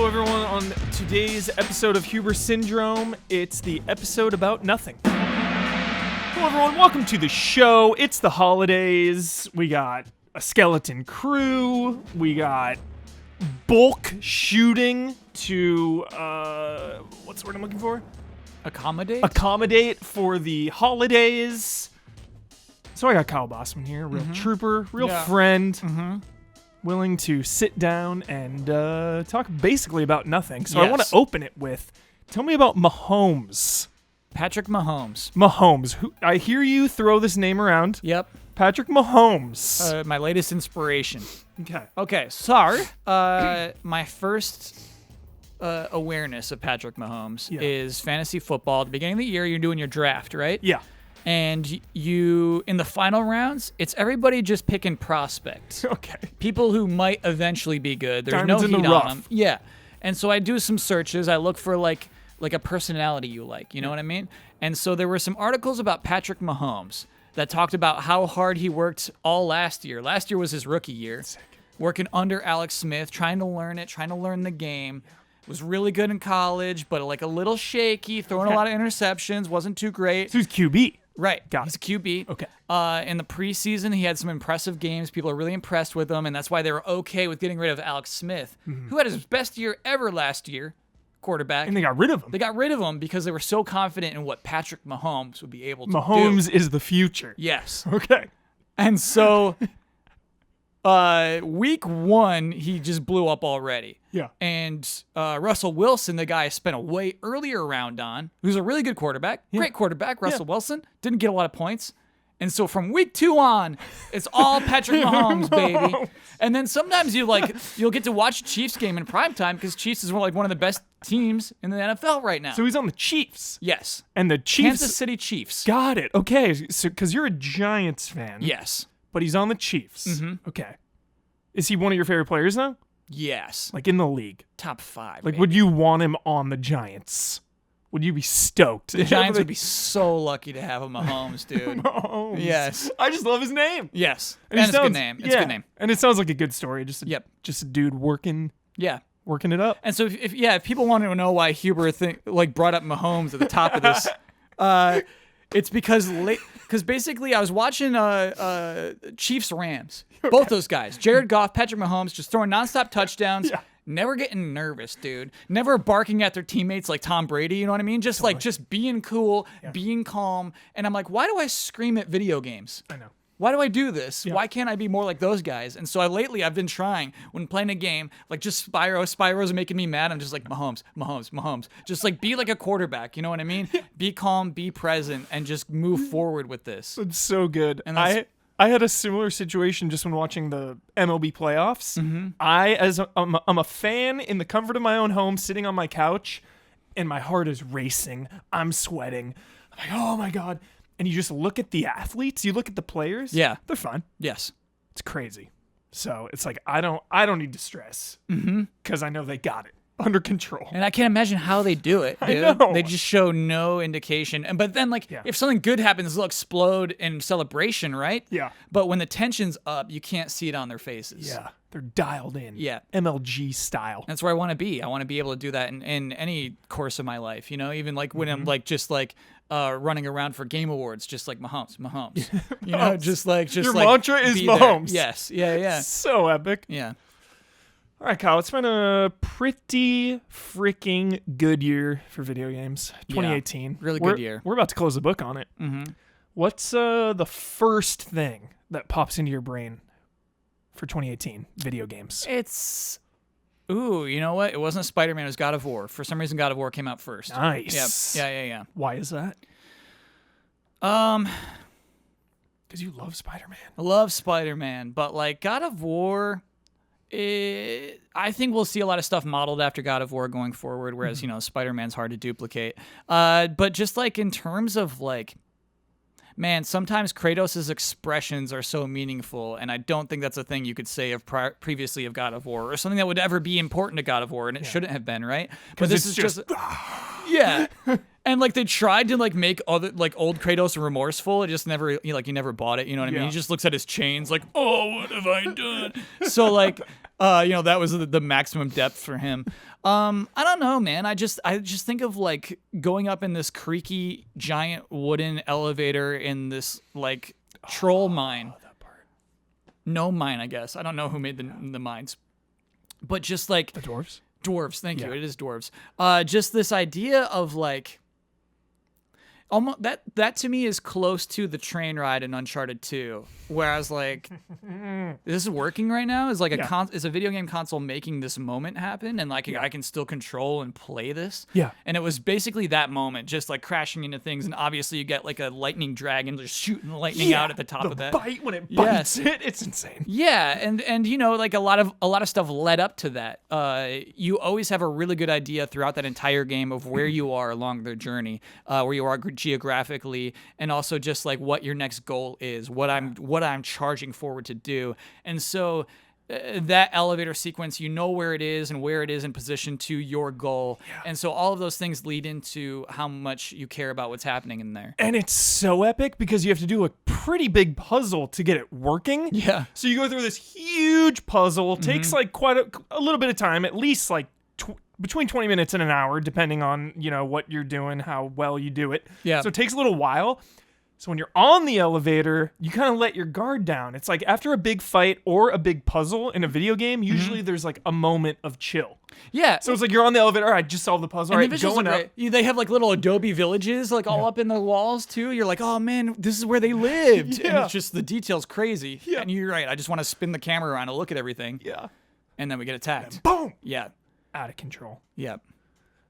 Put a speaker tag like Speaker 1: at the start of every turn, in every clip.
Speaker 1: everyone. On today's episode of Huber Syndrome, it's the episode about nothing. Hello, everyone. Welcome to the show. It's the holidays. We got a skeleton crew. We got bulk shooting to, what's the word I'm looking for? Accommodate for the holidays. So I got Kyle Bosman here, real trooper, real friend. Willing to sit down and talk basically about nothing. So I want to open it with, tell me about Mahomes.
Speaker 2: Patrick Mahomes.
Speaker 1: Who, I hear you throw this name around.
Speaker 2: Yep.
Speaker 1: Patrick Mahomes.
Speaker 2: My latest inspiration.
Speaker 1: Okay.
Speaker 2: So, my first awareness of Patrick Mahomes is fantasy football. At the beginning of the year, you're doing your draft, right?
Speaker 1: Yeah.
Speaker 2: And you, in the final rounds, it's everybody just picking prospects.
Speaker 1: Okay.
Speaker 2: People who might eventually be good. There's
Speaker 1: Diamonds
Speaker 2: no
Speaker 1: in
Speaker 2: heat
Speaker 1: the
Speaker 2: on
Speaker 1: rough.
Speaker 2: them. Yeah. And so I do some searches. I look for like a personality you like. You know what I mean? And so there were some articles about Patrick Mahomes that talked about how hard he worked all last year. Last year was his rookie year.
Speaker 1: Sick.
Speaker 2: Working under Alex Smith, trying to learn the game. Was really good in college, but like a little shaky, throwing a lot of interceptions, wasn't too great.
Speaker 1: So he's QB.
Speaker 2: Right.
Speaker 1: Got
Speaker 2: He's
Speaker 1: it.
Speaker 2: a QB.
Speaker 1: Okay.
Speaker 2: In the preseason, he had some impressive games. People are really impressed with him, and that's why they were okay with getting rid of Alex Smith, who had his best year ever last year, quarterback.
Speaker 1: And they got rid of him.
Speaker 2: They got rid of him because they were so confident in what Patrick Mahomes would be able to do.
Speaker 1: Mahomes is the future.
Speaker 2: Yes.
Speaker 1: Okay.
Speaker 2: And so week one, he just blew up already.
Speaker 1: Yeah.
Speaker 2: And Russell Wilson, the guy I spent a way earlier round on, who's a really good quarterback, great quarterback, Russell Wilson, didn't get a lot of points. And so from week 2 on, it's all Patrick Mahomes, baby. And then sometimes you'll get to watch a Chiefs game in primetime because Chiefs is one of the best teams in the NFL right now.
Speaker 1: So he's on the Chiefs.
Speaker 2: Yes.
Speaker 1: And the Chiefs.
Speaker 2: Kansas City Chiefs.
Speaker 1: Got it. Okay. So because you're a Giants fan.
Speaker 2: Yes.
Speaker 1: But he's on the Chiefs. Okay. Is he one of your favorite players now?
Speaker 2: Yes.
Speaker 1: Like in the league?
Speaker 2: Top 5.
Speaker 1: Like,
Speaker 2: baby.
Speaker 1: would you want him on the Giants? Would you be stoked?
Speaker 2: The Giants would be so lucky to have a Mahomes, dude.
Speaker 1: Mahomes.
Speaker 2: Yes.
Speaker 1: I just love his name.
Speaker 2: Yes.
Speaker 1: And
Speaker 2: it's a good name. It's a good name.
Speaker 1: And it sounds like a good story. Just a dude working it up.
Speaker 2: And so if people want to know why Huber brought up Mahomes at the top of this, it's because basically I was watching Chiefs Rams. Both those guys, Jared Goff, Patrick Mahomes, just throwing nonstop touchdowns. Yeah. Never getting nervous, dude. Never barking at their teammates like Tom Brady, you know what I mean? Just just being cool, being calm. And I'm like, why do I scream at video games?
Speaker 1: I know.
Speaker 2: Why do I do this? Yeah. Why can't I be more like those guys? And so lately I've been trying, when playing a game, like just Spyro's making me mad. I'm just like, Mahomes. Just like be like a quarterback, you know what I mean? Be calm, be present, and just move forward with this.
Speaker 1: It's so good.
Speaker 2: And
Speaker 1: I had a similar situation just when watching the MLB playoffs. I'm a fan in the comfort of my own home, sitting on my couch, and my heart is racing. I'm sweating. I'm like, oh my God. And you just look at the athletes, you look at the players.
Speaker 2: Yeah.
Speaker 1: They're fine.
Speaker 2: Yes.
Speaker 1: It's crazy. So it's like, I don't need to stress because I know they got it under control.
Speaker 2: And I can't imagine how they do it, dude.
Speaker 1: I know.
Speaker 2: They just show no indication. But then, if something good happens, they'll explode in celebration, right?
Speaker 1: Yeah.
Speaker 2: But when the tension's up, you can't see it on their faces.
Speaker 1: Yeah. They're dialed in.
Speaker 2: Yeah.
Speaker 1: MLG style.
Speaker 2: That's where I want to be. I want to be able to do that in any course of my life, you know, even when I'm running around for game awards, just like Mahomes. You know,
Speaker 1: Your mantra is Mahomes.
Speaker 2: There. Yes. Yeah.
Speaker 1: So epic.
Speaker 2: Yeah.
Speaker 1: All right, Kyle, it's been a pretty freaking good year for video games. 2018.
Speaker 2: Yeah, really good year.
Speaker 1: We're about to close the book on it. What's the first thing that pops into your brain for 2018 video games?
Speaker 2: You know what? It wasn't Spider-Man, it was God of War. For some reason, God of War came out first.
Speaker 1: Nice.
Speaker 2: Yep. Yeah.
Speaker 1: Why is that? Because you love Spider-Man.
Speaker 2: I love Spider-Man, but God of War, I think we'll see a lot of stuff modeled after God of War going forward, whereas, Spider-Man's hard to duplicate. But just in terms of man, sometimes Kratos' expressions are so meaningful, and I don't think that's a thing you could say of previously of God of War, or something that would ever be important to God of War, and it shouldn't have been, right? But this is just yeah. And they tried to make other old Kratos remorseful. It just never he never bought it. You know what I mean? He just looks at his chains oh, what have I done? So That was the maximum depth for him. I don't know, man. I just think of like going up in this creaky giant wooden elevator in this like troll mine.
Speaker 1: That part.
Speaker 2: No mine, I guess. I don't know who made the mines, but just like
Speaker 1: The dwarves.
Speaker 2: Dwarves. Thank you.
Speaker 1: Yeah.
Speaker 2: It is dwarves. Just this idea of like. Almost that to me is close to the train ride in Uncharted 2, where I was like, "This is working right now." Is like is a video game console making this moment happen, and like I can still control and play this.
Speaker 1: Yeah.
Speaker 2: And it was basically that moment, just like crashing into things, and obviously you get like a lightning dragon just shooting lightning out at the top of that.
Speaker 1: Bite when it bites it, it's insane.
Speaker 2: Yeah, and like a lot of stuff led up to that. You always have a really good idea throughout that entire game of where you are along their journey, where you are geographically, and also just like what your next goal is, what I'm charging forward to do. And so that elevator sequence, you know where it is and where it is in position to your goal. Yeah. And so all of those things lead into how much you care about what's happening in there.
Speaker 1: And it's so epic because you have to do a pretty big puzzle to get it working.
Speaker 2: Yeah.
Speaker 1: So you go through this huge puzzle, takes like quite a little bit of time, at least like between 20 minutes and an hour, depending on, what you're doing, how well you do it.
Speaker 2: Yeah.
Speaker 1: So it takes a little while. So when you're on the elevator, you kind of let your guard down. It's like after a big fight or a big puzzle in a video game, usually there's like a moment of chill.
Speaker 2: Yeah.
Speaker 1: So it's like you're on the elevator, all right, just solved the puzzle, all right, going up.
Speaker 2: They have like little adobe villages like all up in the walls too. You're like, oh man, this is where they lived.
Speaker 1: Yeah.
Speaker 2: And it's just the detail's crazy.
Speaker 1: Yeah.
Speaker 2: And you're right. I just want to spin the camera around and look at everything.
Speaker 1: Yeah.
Speaker 2: And then we get attacked.
Speaker 1: Boom!
Speaker 2: Yeah.
Speaker 1: Out of control.
Speaker 2: Yeah.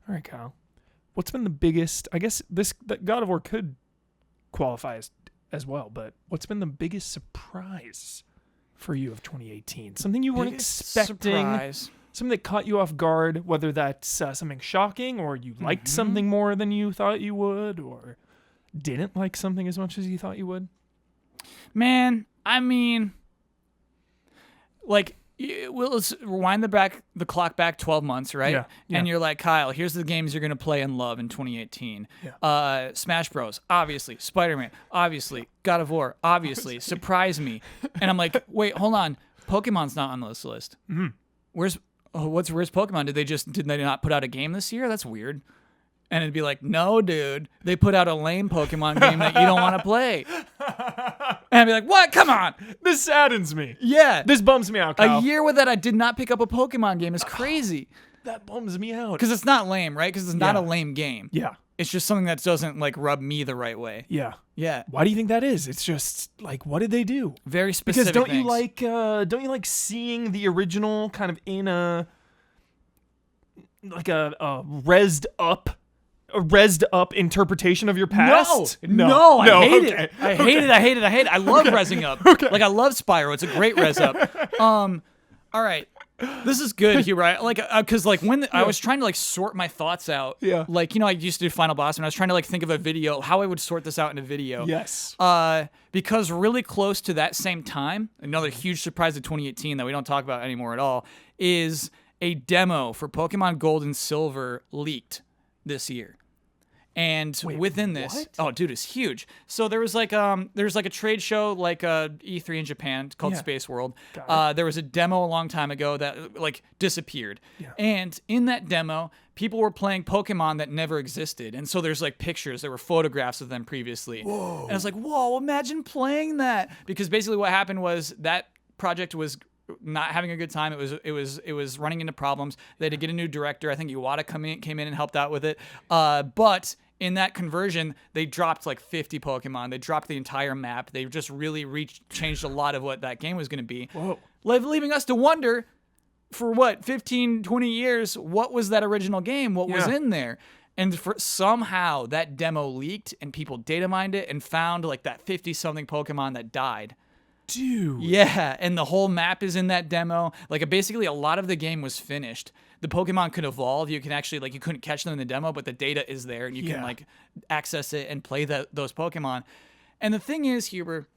Speaker 1: All right, Kyle. What's been the biggest, I guess that God of War could qualify as well, but what's been the biggest surprise for you of 2018? Something you weren't expecting,
Speaker 2: surprise.
Speaker 1: Something that caught you off guard, whether that's something shocking or you liked something more than you thought you would or didn't like something as much as you thought you would?
Speaker 2: Man, I mean, like, let's rewind the clock back 12 months, right?
Speaker 1: Yeah.
Speaker 2: And you're like, Kyle, here's the games you're going to play and love in 2018.
Speaker 1: Yeah.
Speaker 2: Smash Bros, obviously. Spider-Man, obviously. God of War, obviously. Surprise me. And I'm like, wait, hold on. Pokemon's not on this list.
Speaker 1: Mm-hmm.
Speaker 2: Where's Pokemon? Did they not put out a game this year? That's weird. And it'd be like, no, dude, they put out a lame Pokemon game that you don't want to play. And I'd be like, what? Come on.
Speaker 1: This saddens me.
Speaker 2: Yeah.
Speaker 1: This bums me out, Kyle.
Speaker 2: A year with that I did not pick up a Pokemon game is crazy.
Speaker 1: That bums me out.
Speaker 2: Because it's not lame, right? Because it's not a lame game.
Speaker 1: Yeah.
Speaker 2: It's just something that doesn't like rub me the right way.
Speaker 1: Yeah.
Speaker 2: Yeah.
Speaker 1: Why do you think that is? It's just like, what did they do?
Speaker 2: Very specific.
Speaker 1: Because don't you like seeing the original kind of in a rezzed up interpretation of your past?
Speaker 2: No, I hate
Speaker 1: okay.
Speaker 2: it. I hate it. I hate it. I hate it. I love rezzing up.
Speaker 1: Okay.
Speaker 2: Like I love Spyro. It's a great res up. All right. This is good here, right? Like, because like when I was trying to like sort my thoughts out, like I used to do Final Boss, and I was trying to like think of a video, how I would sort this out in a video.
Speaker 1: Yes.
Speaker 2: Because really close to that same time, another huge surprise of 2018 that we don't talk about anymore at all is a demo for Pokemon Gold and Silver leaked this year. And within this, oh dude, it's huge. So there was like a trade show like E3 in Japan called Space World. There was a demo a long time ago that like disappeared. Yeah. And in that demo, people were playing Pokemon that never existed. And so there's like pictures, there were photographs of them previously. Whoa. And I was like, whoa, imagine playing that. Because basically what happened was that project was not having a good time. It was running into problems. They had to get a new director. I think Iwata came in and helped out with it. But in that conversion, they dropped like 50 Pokemon. They dropped the entire map. They just really changed a lot of what that game was going to be.
Speaker 1: Whoa.
Speaker 2: Leaving us to wonder for 15, 20 years, what was that original game? What was in there? And somehow that demo leaked and people data mined it and found like that 50-something Pokemon that died.
Speaker 1: Dude.
Speaker 2: Yeah, and the whole map is in that demo. Like basically a lot of the game was finished. The Pokemon could evolve. You can actually like you couldn't catch them in the demo, but the data is there and you can like access it and play those Pokemon. And the thing is, Huber,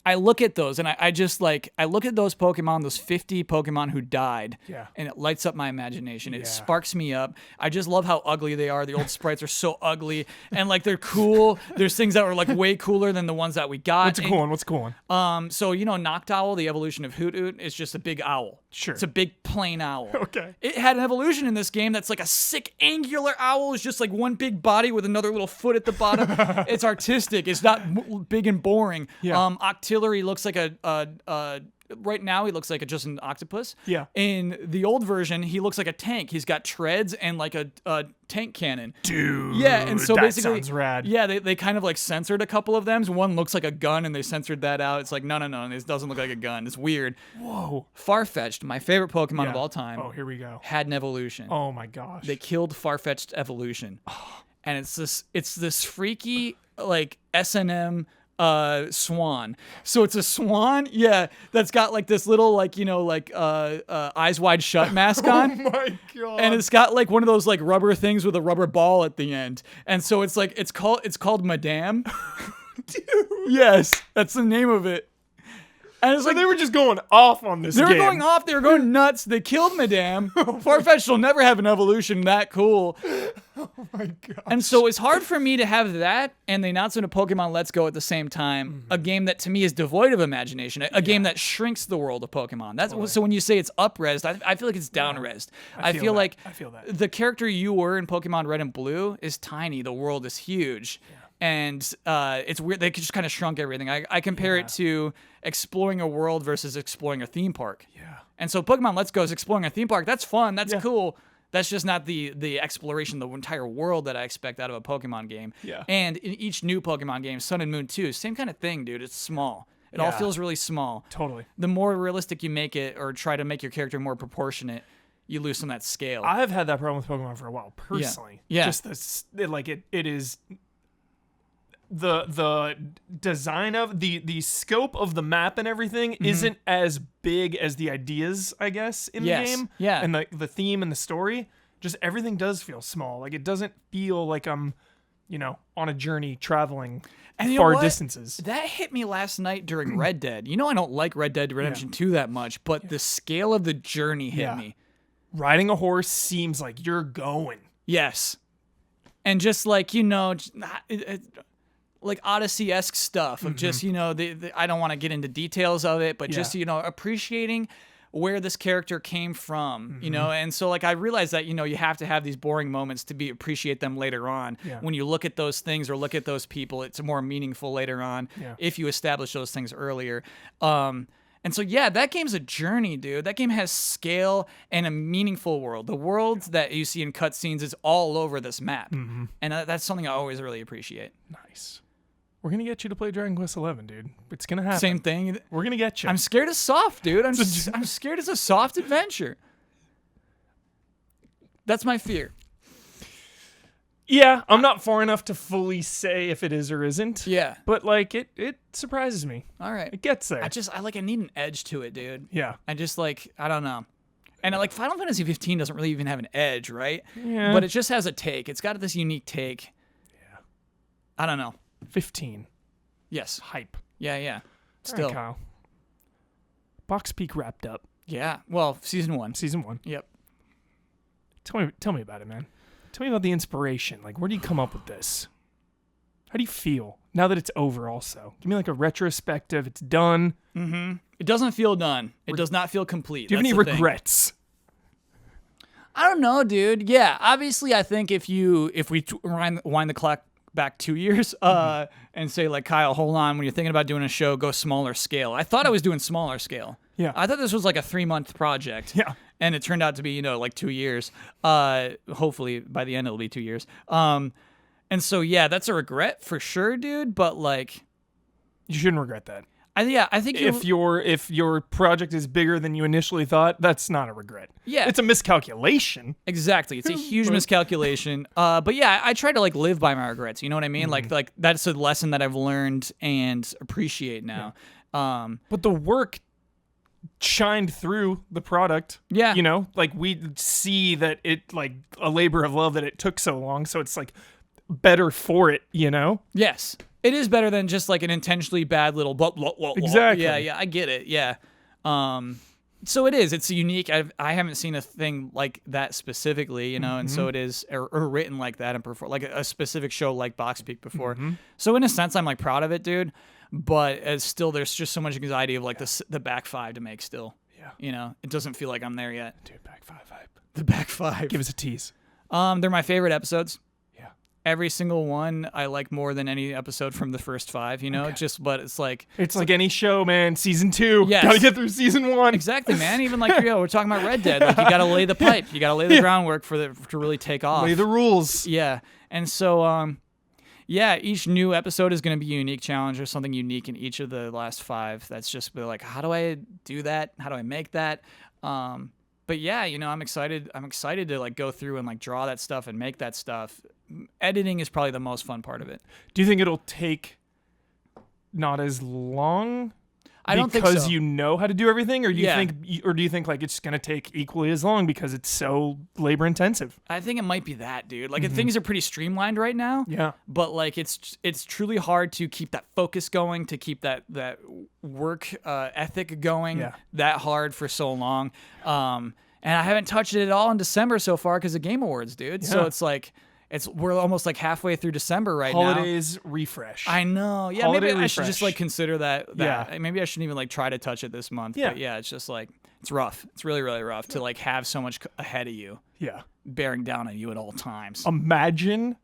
Speaker 2: I look at those and I just like I look at those Pokemon, those 50 Pokemon who died, and it lights up my imagination. It sparks me up. I just love how ugly they are. The old sprites are so ugly and like they're cool. There's things that were like way cooler than the ones that we got.
Speaker 1: What's a cool one?
Speaker 2: So Noctowl, the evolution of Hoot is just a big owl.
Speaker 1: Sure.
Speaker 2: It's a big plain owl.
Speaker 1: Okay.
Speaker 2: It had an evolution in this game that's like a sick angular owl. It's just like one big body with another little foot at the bottom. It's artistic. It's not big and boring.
Speaker 1: Yeah.
Speaker 2: Octillery looks like right now he looks like just an octopus.
Speaker 1: Yeah.
Speaker 2: In the old version, he looks like a tank. He's got treads and like a tank cannon.
Speaker 1: Dude.
Speaker 2: Yeah, and so
Speaker 1: that
Speaker 2: basically,
Speaker 1: sounds rad.
Speaker 2: yeah, they kind of like censored a couple of them. One looks like a gun, and they censored that out. It's like no, this doesn't look like a gun. It's weird.
Speaker 1: Whoa.
Speaker 2: Farfetch'd, my favorite Pokemon
Speaker 1: Yeah.
Speaker 2: of all time.
Speaker 1: Oh, here we go.
Speaker 2: Had an evolution.
Speaker 1: Oh my gosh.
Speaker 2: They killed Farfetch'd evolution, and it's this freaky like S&M swan. So it's a swan, yeah, that's got like this little like eyes wide shut mask on.
Speaker 1: Oh my god.
Speaker 2: And it's got like one of those like rubber things with a rubber ball at the end. And so it's like it's called Madame.
Speaker 1: Dude.
Speaker 2: Yes, that's the name of it. And it's
Speaker 1: So
Speaker 2: like
Speaker 1: they were just going off on this
Speaker 2: they
Speaker 1: game.
Speaker 2: were going off, they were going nuts. They killed Madame. Farfetch'd will never have an evolution that cool.
Speaker 1: Oh my god.
Speaker 2: And so it's hard for me to have that and the announcement of Pokemon Let's Go at the same time, a game that to me is devoid of imagination, a game that shrinks the world of Pokemon. That's so when you say it's up-resed, I feel like it's down-resed. I feel like the character you were in Pokemon Red and Blue is tiny, the world is huge. Yeah. And it's weird, they just kind of shrunk everything. I compare it to exploring a world versus exploring a theme park.
Speaker 1: Yeah.
Speaker 2: And so Pokemon Let's Go is exploring a theme park. That's fun, that's cool. That's just not the exploration, the entire world that I expect out of a Pokemon game.
Speaker 1: Yeah.
Speaker 2: And in each new Pokemon game, Sun and Moon 2, same kind of thing, dude. It's small. It all feels really small.
Speaker 1: Totally.
Speaker 2: The more realistic you make it or try to make your character more proportionate, you lose some of that scale.
Speaker 1: I have had that problem with Pokemon for a while, personally.
Speaker 2: Yeah.
Speaker 1: Just it is the design of the scope of the map and everything isn't as big as the ideas, I guess, in the game.
Speaker 2: Yeah.
Speaker 1: And the theme and the story, just everything does feel small. Like it doesn't feel like I'm, on a journey traveling far distances.
Speaker 2: That hit me last night during Red Dead. I don't like Red Dead Redemption 2 that much, but the scale of the journey hit me.
Speaker 1: Riding a horse seems like you're going.
Speaker 2: Yes. And just like, like Odyssey-esque stuff of just, I don't want to get into details of it, but just, appreciating where this character came from, and so like I realized that, you have to have these boring moments to appreciate them later on.
Speaker 1: Yeah.
Speaker 2: When you look at those things or look at those people, it's more meaningful later on if you establish those things earlier. And so, that game's a journey, dude. That game has scale and a meaningful world. The world that you see in cutscenes is all over this map. And that's something I always really appreciate.
Speaker 1: Nice. We're going to get you to play Dragon Quest XI, dude. It's going to happen.
Speaker 2: Same thing.
Speaker 1: We're going to get you.
Speaker 2: I'm scared of soft, dude. I'm scared it's a soft adventure. That's my fear.
Speaker 1: Yeah, I'm not far enough to fully say if it is or isn't.
Speaker 2: Yeah.
Speaker 1: But like it surprises me.
Speaker 2: All right.
Speaker 1: It gets there.
Speaker 2: I need an edge to it, dude.
Speaker 1: Yeah.
Speaker 2: I don't know. And Final Fantasy 15 doesn't really even have an edge, right?
Speaker 1: Yeah.
Speaker 2: But it just has a take. It's got this unique take.
Speaker 1: Yeah.
Speaker 2: I don't know.
Speaker 1: 15.
Speaker 2: Yes.
Speaker 1: Hype.
Speaker 2: Yeah.
Speaker 1: All
Speaker 2: Still.
Speaker 1: right, Kyle. Box Peak wrapped up.
Speaker 2: Yeah. Well, season 1.
Speaker 1: Season 1.
Speaker 2: Yep.
Speaker 1: Tell me about it, man. Tell me about the inspiration. Like, where do you come up with this? How do you feel now that it's over also? Give me like a retrospective. It's done.
Speaker 2: Mm-hmm. It doesn't feel done. It does not feel complete.
Speaker 1: Do you have any regrets?
Speaker 2: I don't know, dude. Yeah, obviously I think if we wind the clock back 2 years and say like, Kyle, hold on, when you're thinking about doing a show, go smaller scale. I thought I was doing smaller scale.
Speaker 1: Yeah.
Speaker 2: I thought this was like a 3-month project.
Speaker 1: Yeah.
Speaker 2: And it turned out to be, like 2 years. Hopefully by the end it'll be 2 years. And so that's a regret for sure, dude. But like,
Speaker 1: you shouldn't regret that.
Speaker 2: I think
Speaker 1: if your project is bigger than you initially thought, that's not a regret.
Speaker 2: Yeah,
Speaker 1: it's a miscalculation.
Speaker 2: Exactly, it's a huge miscalculation. But yeah, I try to like live by my regrets. You know what I mean?
Speaker 1: Mm-hmm.
Speaker 2: Like that's a lesson that I've learned and appreciate now.
Speaker 1: Yeah. But the work shined through the product.
Speaker 2: Yeah,
Speaker 1: like we see that it like a labor of love that it took so long. So it's like better for it.
Speaker 2: Yes. It is better than just like an intentionally bad little blah, blah, blah, blah.
Speaker 1: Exactly.
Speaker 2: Yeah, I get it. Yeah. So it is. It's unique. I haven't seen a thing like that specifically, and so it is or written like that and like a specific show like Box Peak before. Mm-hmm. So in a sense, I'm like proud of it, dude. But as still, there's just so much anxiety of like the back 5 to make still.
Speaker 1: Yeah. Yeah.
Speaker 2: You know, it doesn't feel like I'm there yet.
Speaker 1: Dude, back 5 hype.
Speaker 2: The back 5.
Speaker 1: Give us a tease.
Speaker 2: They're my favorite episodes.
Speaker 1: Yeah.
Speaker 2: Every single one I like more than any episode from the first 5, you know?
Speaker 1: Okay.
Speaker 2: But it's like...
Speaker 1: It's like any show, man. Season 2.
Speaker 2: Yes.
Speaker 1: Gotta get through season 1.
Speaker 2: Exactly, man. Even like, we're talking about Red Dead. Like, you gotta lay the pipe. You gotta lay the groundwork to really take off.
Speaker 1: Lay the rules.
Speaker 2: Yeah. And so, each new episode is going to be a unique challenge or something unique in each of the last 5. That's just like, how do I do that? How do I make that? But yeah, you know, I'm excited. I'm excited to like go through and like draw that stuff and make that stuff. Editing is probably the most fun part of it.
Speaker 1: Do you think it'll take not as long?
Speaker 2: I don't think so.
Speaker 1: Because you know how to do everything, or do you
Speaker 2: Yeah.
Speaker 1: think like it's gonna take equally as long because it's so labor intensive?
Speaker 2: I think it might be that, dude. Like things are pretty streamlined right now.
Speaker 1: Yeah.
Speaker 2: But like it's truly hard to keep that focus going, to keep that work ethic going that hard for so long. And I haven't touched it at all in December so far because of Game Awards, dude.
Speaker 1: Yeah.
Speaker 2: So it's like we're almost like halfway through December right now.
Speaker 1: Holidays refresh.
Speaker 2: I know. Yeah,
Speaker 1: Holiday
Speaker 2: maybe I should just
Speaker 1: refresh.
Speaker 2: like consider that.
Speaker 1: Yeah.
Speaker 2: Maybe I shouldn't even like try to touch it this month.
Speaker 1: Yeah.
Speaker 2: But yeah, it's just like it's rough. It's really, really rough to like have so much ahead of you,
Speaker 1: Yeah.
Speaker 2: bearing down on you at all times.
Speaker 1: Imagine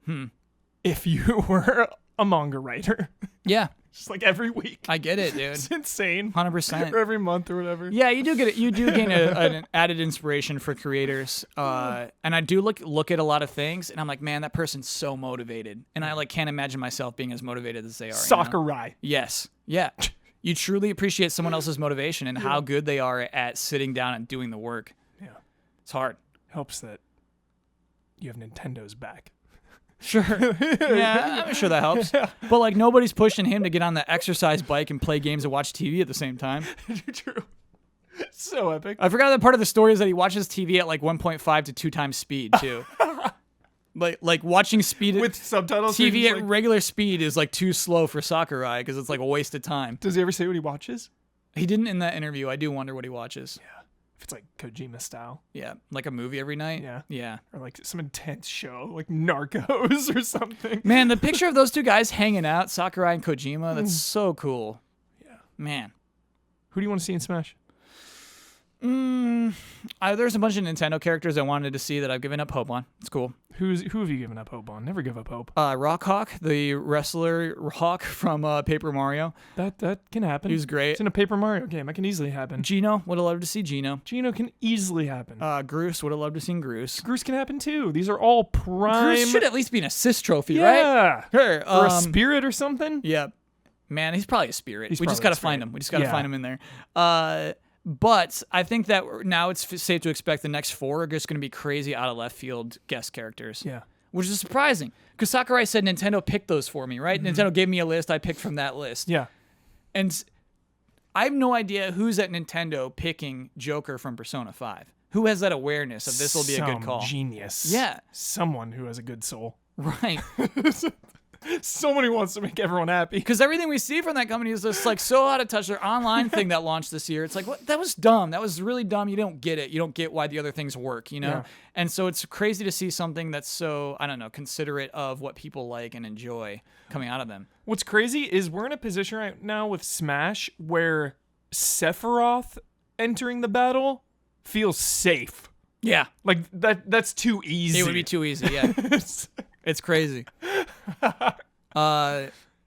Speaker 1: if you were a manga writer,
Speaker 2: Yeah,
Speaker 1: just like every week.
Speaker 2: I get it, dude.
Speaker 1: It's insane.
Speaker 2: 100%.
Speaker 1: Or every month or whatever.
Speaker 2: Yeah, you do get it. You do gain an added inspiration for creators, and I do look at a lot of things, and I'm like, man, that person's so motivated, and I like can't imagine myself being as motivated as they are. You know?
Speaker 1: Sakurai.
Speaker 2: Yes, yeah. You truly appreciate someone else's motivation and how good they are at sitting down and doing the work.
Speaker 1: Yeah.
Speaker 2: It's hard.
Speaker 1: Helps that you have Nintendo's back.
Speaker 2: Sure. Yeah, I'm sure that helps. But like nobody's pushing him to get on the exercise bike and play games and watch TV at the same time.
Speaker 1: True. So epic.
Speaker 2: I forgot that part of the story is that he watches TV at like 1.5 to 2 times speed too. like watching speed
Speaker 1: With subtitles.
Speaker 2: TV
Speaker 1: he's
Speaker 2: at
Speaker 1: like,
Speaker 2: regular speed is like too slow for Sakurai because it's like a waste of time.
Speaker 1: does he ever say what he watches?
Speaker 2: He didn't in that interview. I do wonder what he watches.
Speaker 1: Yeah. If it's like Kojima style.
Speaker 2: Yeah, like a movie every night.
Speaker 1: Yeah.
Speaker 2: Yeah.
Speaker 1: Or like some intense show, like Narcos or something.
Speaker 2: Man, the picture of those two guys hanging out, Sakurai and Kojima, that's so cool.
Speaker 1: Yeah.
Speaker 2: Man.
Speaker 1: Who do you want to see in Smash?
Speaker 2: There's a bunch of Nintendo characters I wanted to see that I've given up hope on. It's cool.
Speaker 1: Who have you given up hope on? Never give up hope.
Speaker 2: Rock Hawk, the wrestler Hawk from Paper Mario.
Speaker 1: That can happen.
Speaker 2: He was great.
Speaker 1: It's in a Paper Mario game. It can easily happen.
Speaker 2: Gino, would have loved to see Gino.
Speaker 1: Gino can easily happen.
Speaker 2: Groose, would have loved to see Groose.
Speaker 1: Groose can happen too. These are all prime.
Speaker 2: Groose should at least be an assist trophy, right?
Speaker 1: Yeah.
Speaker 2: Sure.
Speaker 1: Or a spirit or something.
Speaker 2: Yeah. Man, he's probably a spirit.
Speaker 1: He's
Speaker 2: We just
Speaker 1: probably
Speaker 2: got
Speaker 1: a
Speaker 2: to find
Speaker 1: spirit.
Speaker 2: him. We just got to
Speaker 1: Yeah.
Speaker 2: find him in there. But I think that now it's safe to expect the next 4 are just going to be crazy out of left field guest characters.
Speaker 1: Yeah.
Speaker 2: Which is surprising because Sakurai said Nintendo picked those for me, right? Nintendo gave me a list. I picked from that list.
Speaker 1: Yeah.
Speaker 2: And I have no idea who's at Nintendo picking Joker from Persona 5. Who has that awareness of this will be a good call?
Speaker 1: Genius.
Speaker 2: Yeah.
Speaker 1: Someone who has a good soul.
Speaker 2: Right.
Speaker 1: Someone who wants to make everyone happy.
Speaker 2: Because everything we see from that company is just like so out of touch. Their online thing that launched this year, it's like, what? That was dumb. That was really dumb. You don't get it. You don't get why the other things work, you know?
Speaker 1: Yeah.
Speaker 2: And so it's crazy to see something that's so, I don't know, considerate of what people like and enjoy coming out of them.
Speaker 1: What's crazy is we're in a position right now with Smash where Sephiroth entering the battle feels safe.
Speaker 2: Yeah.
Speaker 1: Like that's too easy.
Speaker 2: It would be too easy, yeah. It's crazy.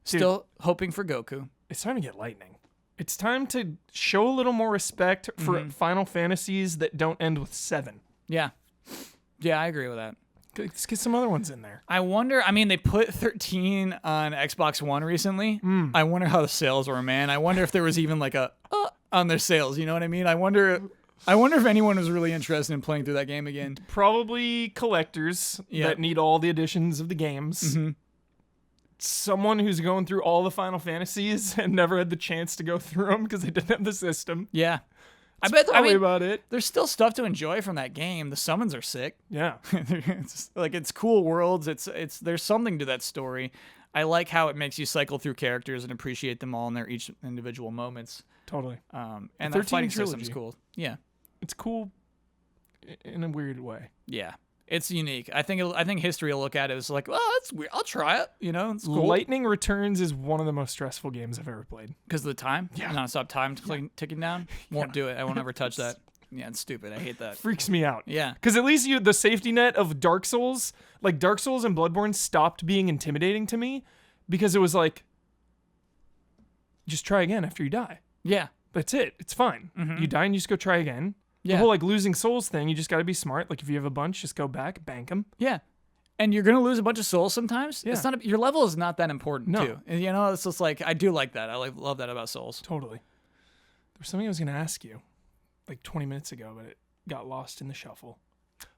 Speaker 2: Still hoping for Goku.
Speaker 1: It's time to get lightning. It's time to show a little more respect for Final Fantasies that don't end with 7.
Speaker 2: Yeah. Yeah, I agree with that.
Speaker 1: Let's get some other ones in there.
Speaker 2: I wonder, I mean, they put 13 on Xbox One recently. I wonder how the sales were, man. I wonder if there was even like a on their sales, you know what I mean? I wonder if anyone was really interested in playing through that game again.
Speaker 1: Probably collectors that need all the editions of the games. Someone who's going through all the Final Fantasies and never had the chance to go through them because they didn't have the system.
Speaker 2: Yeah.
Speaker 1: Probably about it.
Speaker 2: There's still stuff to enjoy from that game. The summons are sick.
Speaker 1: Yeah.
Speaker 2: It's cool worlds. It's there's something to that story. I like how it makes you cycle through characters and appreciate them all in their each individual moments.
Speaker 1: Totally.
Speaker 2: And
Speaker 1: the
Speaker 2: that fighting
Speaker 1: 13
Speaker 2: system's
Speaker 1: trilogy.
Speaker 2: cool. Yeah.
Speaker 1: It's cool in a weird way.
Speaker 2: Yeah. It's unique. I think history will look at it as like, well, that's weird. I'll try it. It's cool.
Speaker 1: Lightning Returns is one of the most stressful games I've ever played.
Speaker 2: Because of the time?
Speaker 1: Yeah.
Speaker 2: Non-stop time ticking down? Won't do it. I won't ever touch that. Yeah, it's stupid. I hate that.
Speaker 1: Freaks me out.
Speaker 2: Yeah.
Speaker 1: Because at least the safety net of Dark Souls, like Dark Souls and Bloodborne stopped being intimidating to me because it was like, just try again after you die.
Speaker 2: Yeah.
Speaker 1: That's it. It's fine.
Speaker 2: Mm-hmm.
Speaker 1: You die and you just go try again.
Speaker 2: Yeah.
Speaker 1: The whole like losing souls thing, you just got to be smart. Like if you have a bunch, just go back, bank them.
Speaker 2: Yeah. And you're going to lose a bunch of souls sometimes.
Speaker 1: Yeah.
Speaker 2: It's not your level is not that important
Speaker 1: No.
Speaker 2: too. And, it's just like, I do like that. I love that about souls.
Speaker 1: Totally. There was something I was going to ask you like 20 minutes ago, but it got lost in the shuffle.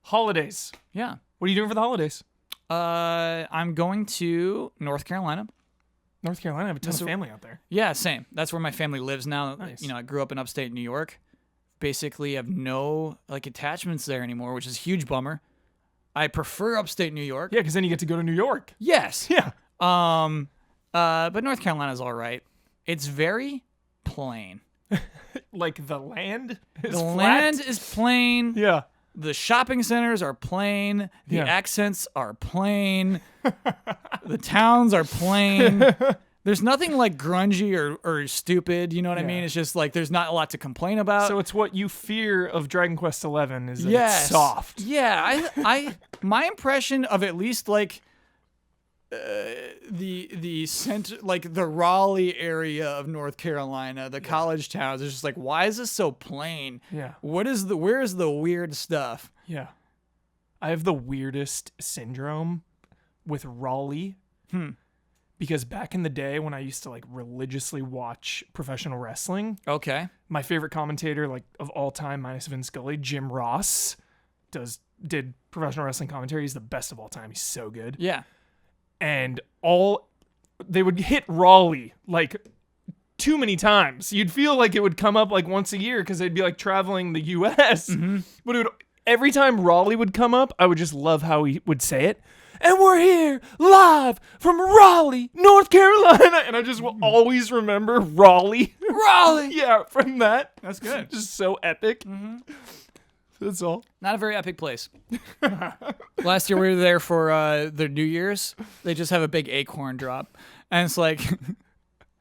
Speaker 1: Holidays.
Speaker 2: Yeah.
Speaker 1: What are you doing for the holidays?
Speaker 2: I'm going to North Carolina.
Speaker 1: North Carolina. I have a ton of family out there.
Speaker 2: Yeah, same. That's where my family lives now.
Speaker 1: Nice.
Speaker 2: I grew up in upstate New York. Basically have no like attachments there anymore, which is a huge bummer. I prefer upstate New York.
Speaker 1: Yeah, because then you get to go to New York.
Speaker 2: Yes.
Speaker 1: Yeah.
Speaker 2: But North Carolina's all right. It's very plain.
Speaker 1: Like the land is
Speaker 2: The
Speaker 1: flat?
Speaker 2: land is plain.
Speaker 1: Yeah.
Speaker 2: The shopping centers are plain. The
Speaker 1: Yeah.
Speaker 2: accents are plain. The towns are plain. There's nothing like grungy or stupid, you know what I mean? It's just like there's not a lot to complain about.
Speaker 1: So it's what you fear of Dragon Quest XI is that
Speaker 2: Yes.
Speaker 1: it's soft.
Speaker 2: Yeah, my impression of at least like the center, like the Raleigh area of North Carolina, the college towns, is just like, why is this so plain?
Speaker 1: Yeah.
Speaker 2: Where's the weird stuff?
Speaker 1: Yeah. I have the weirdest syndrome with Raleigh. Because back in the day when I used to like religiously watch professional wrestling,
Speaker 2: Okay.
Speaker 1: my favorite commentator like of all time, minus Vince Scully, Jim Ross, did professional wrestling commentary. He's the best of all time. He's so good.
Speaker 2: Yeah.
Speaker 1: And they would hit Raleigh like too many times. You'd feel like it would come up like once a year because they'd be like traveling the U.S. But every time Raleigh would come up, I would just love how he would say it. And we're here live from Raleigh, North Carolina. And I just will always remember Raleigh.
Speaker 2: Raleigh.
Speaker 1: Yeah, from that.
Speaker 2: That's good.
Speaker 1: Just so epic. That's all.
Speaker 2: Not a very epic place. Last year we were there for the New Year's. They just have a big acorn drop. And it's like,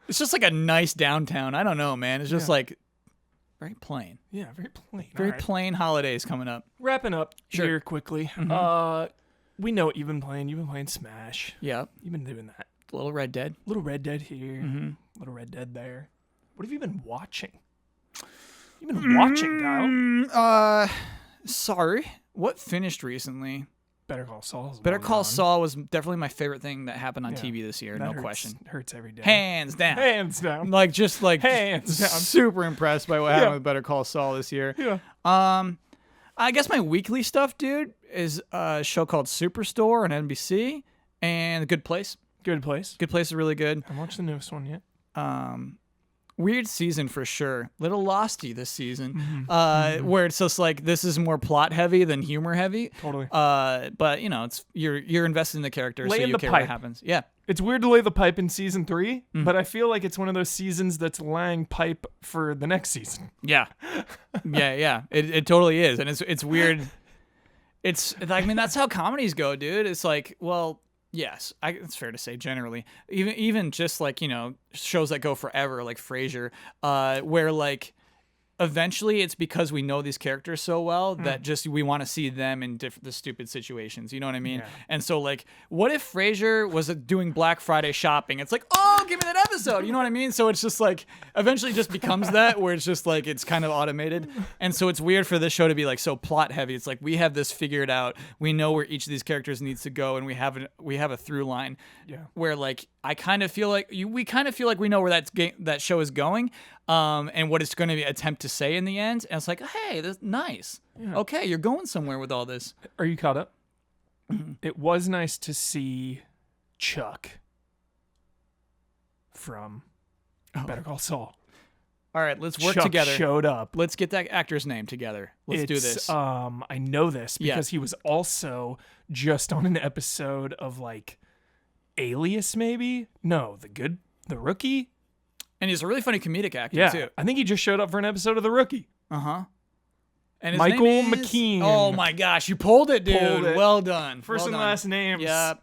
Speaker 2: it's just like a nice downtown. I don't know, man. It's just like very plain.
Speaker 1: Yeah, very plain.
Speaker 2: Very
Speaker 1: All right.
Speaker 2: plain holidays coming up.
Speaker 1: Wrapping up
Speaker 2: Sure.
Speaker 1: here quickly. We know what you've been playing. You've been playing Smash.
Speaker 2: Yeah.
Speaker 1: You've been doing that.
Speaker 2: Little Red Dead.
Speaker 1: Little Red Dead here. Little Red Dead there. What have you been watching? You've been watching, Kyle.
Speaker 2: Sorry. What finished recently?
Speaker 1: Better Call Saul.
Speaker 2: Better Call Saul was definitely my favorite thing that happened on
Speaker 1: Yeah.
Speaker 2: TV this year.
Speaker 1: That
Speaker 2: No
Speaker 1: hurts,
Speaker 2: question.
Speaker 1: Hurts every day.
Speaker 2: Hands down.
Speaker 1: Hands down.
Speaker 2: Like just like
Speaker 1: Hands down.
Speaker 2: super impressed by what happened with Better Call Saul this year.
Speaker 1: Yeah.
Speaker 2: I guess my weekly stuff, dude, is a show called Superstore on NBC and The Good Place.
Speaker 1: Good place.
Speaker 2: Good Place is really good.
Speaker 1: I haven't watched the newest one yet.
Speaker 2: Weird season for sure. Little losty this season, where it's just like this is more plot heavy than humor heavy.
Speaker 1: Totally.
Speaker 2: But it's you're invested in the character, so
Speaker 1: Laying
Speaker 2: you
Speaker 1: the
Speaker 2: care
Speaker 1: pipe.
Speaker 2: what happens. Yeah.
Speaker 1: It's weird to lay the pipe in season 3, but I feel like it's one of those seasons that's laying pipe for the next season.
Speaker 2: Yeah. Yeah. It totally is, and it's weird. It's I mean that's how comedies go, dude. It's like, well, yes, it's fair to say generally, even just like shows that go forever, like Frasier, where like eventually it's because we know these characters so well that just we want to see them in the stupid situations. You know what I mean?
Speaker 1: Yeah.
Speaker 2: And so like, what if Frasier was doing Black Friday shopping? It's like, oh, give me that episode. You know what I mean? So it's just like eventually just becomes that where it's just like it's kind of automated. And so it's weird for this show to be like so plot heavy. It's like we have this figured out. We know where each of these characters needs to go, and we have a through line.
Speaker 1: Yeah.
Speaker 2: Where like I kind of feel like we kind of feel like we know where that show is going, and what it's going to attempt to say in the end. And it's like, hey, that's nice.
Speaker 1: Yeah.
Speaker 2: Okay, you're going somewhere with all this.
Speaker 1: Are you caught up? It was nice to see Chuck from Better Call Saul.
Speaker 2: All right, let's work
Speaker 1: Chuck
Speaker 2: together.
Speaker 1: showed up.
Speaker 2: Let's get that actor's name together. Let's do this.
Speaker 1: I know this because he was also just on an episode of like Alias, maybe? No, The Rookie?
Speaker 2: And he's a really funny comedic actor
Speaker 1: Yeah.
Speaker 2: too.
Speaker 1: I think he just showed up for an episode of The Rookie.
Speaker 2: Uh-huh. And his
Speaker 1: Michael
Speaker 2: name is-
Speaker 1: McKean.
Speaker 2: Oh my gosh, you pulled it, dude.
Speaker 1: Pulled it.
Speaker 2: Well done.
Speaker 1: First
Speaker 2: Well
Speaker 1: and
Speaker 2: done.
Speaker 1: last names.
Speaker 2: Yep.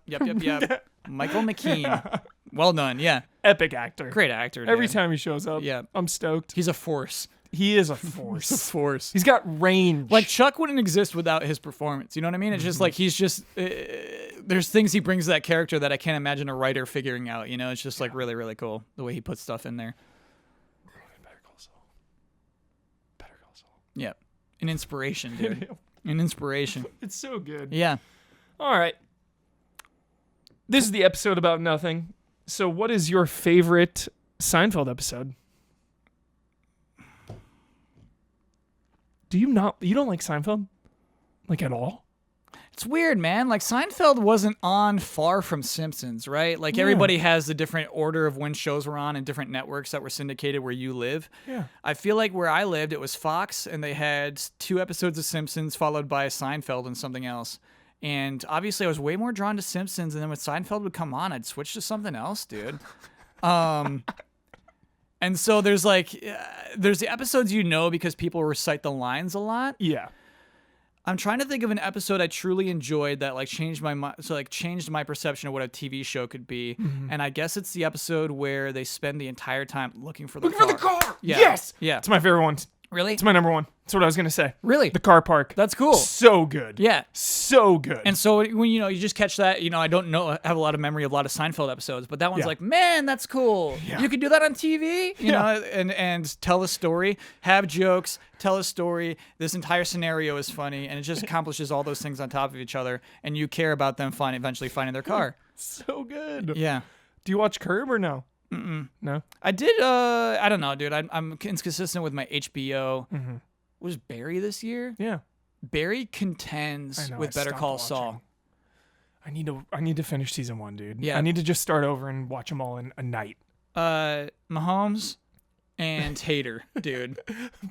Speaker 2: Michael McKean. Well done. Yeah.
Speaker 1: Epic actor.
Speaker 2: Great actor. Dude.
Speaker 1: Every time he shows up,
Speaker 2: Yeah.
Speaker 1: I'm stoked.
Speaker 2: He's a force.
Speaker 1: He is a force.
Speaker 2: He's a force.
Speaker 1: He's got range.
Speaker 2: Like Chuck wouldn't exist without his performance. You know what I mean? It's just like he's just there's things he brings to that character that I can't imagine a writer figuring out. You know, it's just like really, really cool the way he puts stuff in there.
Speaker 1: Better Call Saul. Better Call Saul.
Speaker 2: Yeah, an inspiration, dude. An inspiration.
Speaker 1: It's so good.
Speaker 2: Yeah.
Speaker 1: All right. This is the episode about nothing. So, what is your favorite Seinfeld episode? You don't like Seinfeld? Like at all?
Speaker 2: It's weird, man. Like Seinfeld wasn't on far from Simpsons, right? Like everybody has a different order of when shows were on and different networks that were syndicated where you live.
Speaker 1: Yeah.
Speaker 2: I feel like where I lived, it was Fox, and they had 2 episodes of Simpsons followed by Seinfeld and something else. And obviously, I was way more drawn to Simpsons, and then when Seinfeld would come on, I'd switch to something else, dude. And so there's the episodes because people recite the lines a lot.
Speaker 1: Yeah.
Speaker 2: I'm trying to think of an episode I truly enjoyed that changed my perception of what a TV show could be.
Speaker 1: Mm-hmm.
Speaker 2: And I guess it's the episode where they spend the entire time looking for the
Speaker 1: Looking
Speaker 2: car.
Speaker 1: for the car!
Speaker 2: Yeah.
Speaker 1: Yes!
Speaker 2: Yeah.
Speaker 1: It's my favorite one.
Speaker 2: Really?
Speaker 1: It's my number one. That's what I was going to say.
Speaker 2: Really?
Speaker 1: The car park.
Speaker 2: That's cool.
Speaker 1: So good.
Speaker 2: Yeah.
Speaker 1: So good.
Speaker 2: And so when you just catch that, I don't have a lot of memory of a lot of Seinfeld episodes, but that one's
Speaker 1: Yeah.
Speaker 2: like, man, that's cool.
Speaker 1: Yeah.
Speaker 2: You could do that on TV, you
Speaker 1: Yeah.
Speaker 2: know, and tell a story, have jokes, tell a story. This entire scenario is funny, and it just accomplishes all those things on top of each other, and you care about them eventually finding their car.
Speaker 1: So good.
Speaker 2: Yeah.
Speaker 1: Do you watch Curb or no? No.
Speaker 2: I did. I don't know, dude. I'm inconsistent with my HBO.
Speaker 1: Mm-hmm.
Speaker 2: Was Barry this year?
Speaker 1: Yeah.
Speaker 2: Barry contends
Speaker 1: I know,
Speaker 2: with
Speaker 1: I
Speaker 2: Better
Speaker 1: stopped
Speaker 2: Call
Speaker 1: watching.
Speaker 2: Saul.
Speaker 1: I need to finish season 1, dude.
Speaker 2: Yeah.
Speaker 1: I need to just start over and watch them all in a night.
Speaker 2: Mahomes and Hader, dude.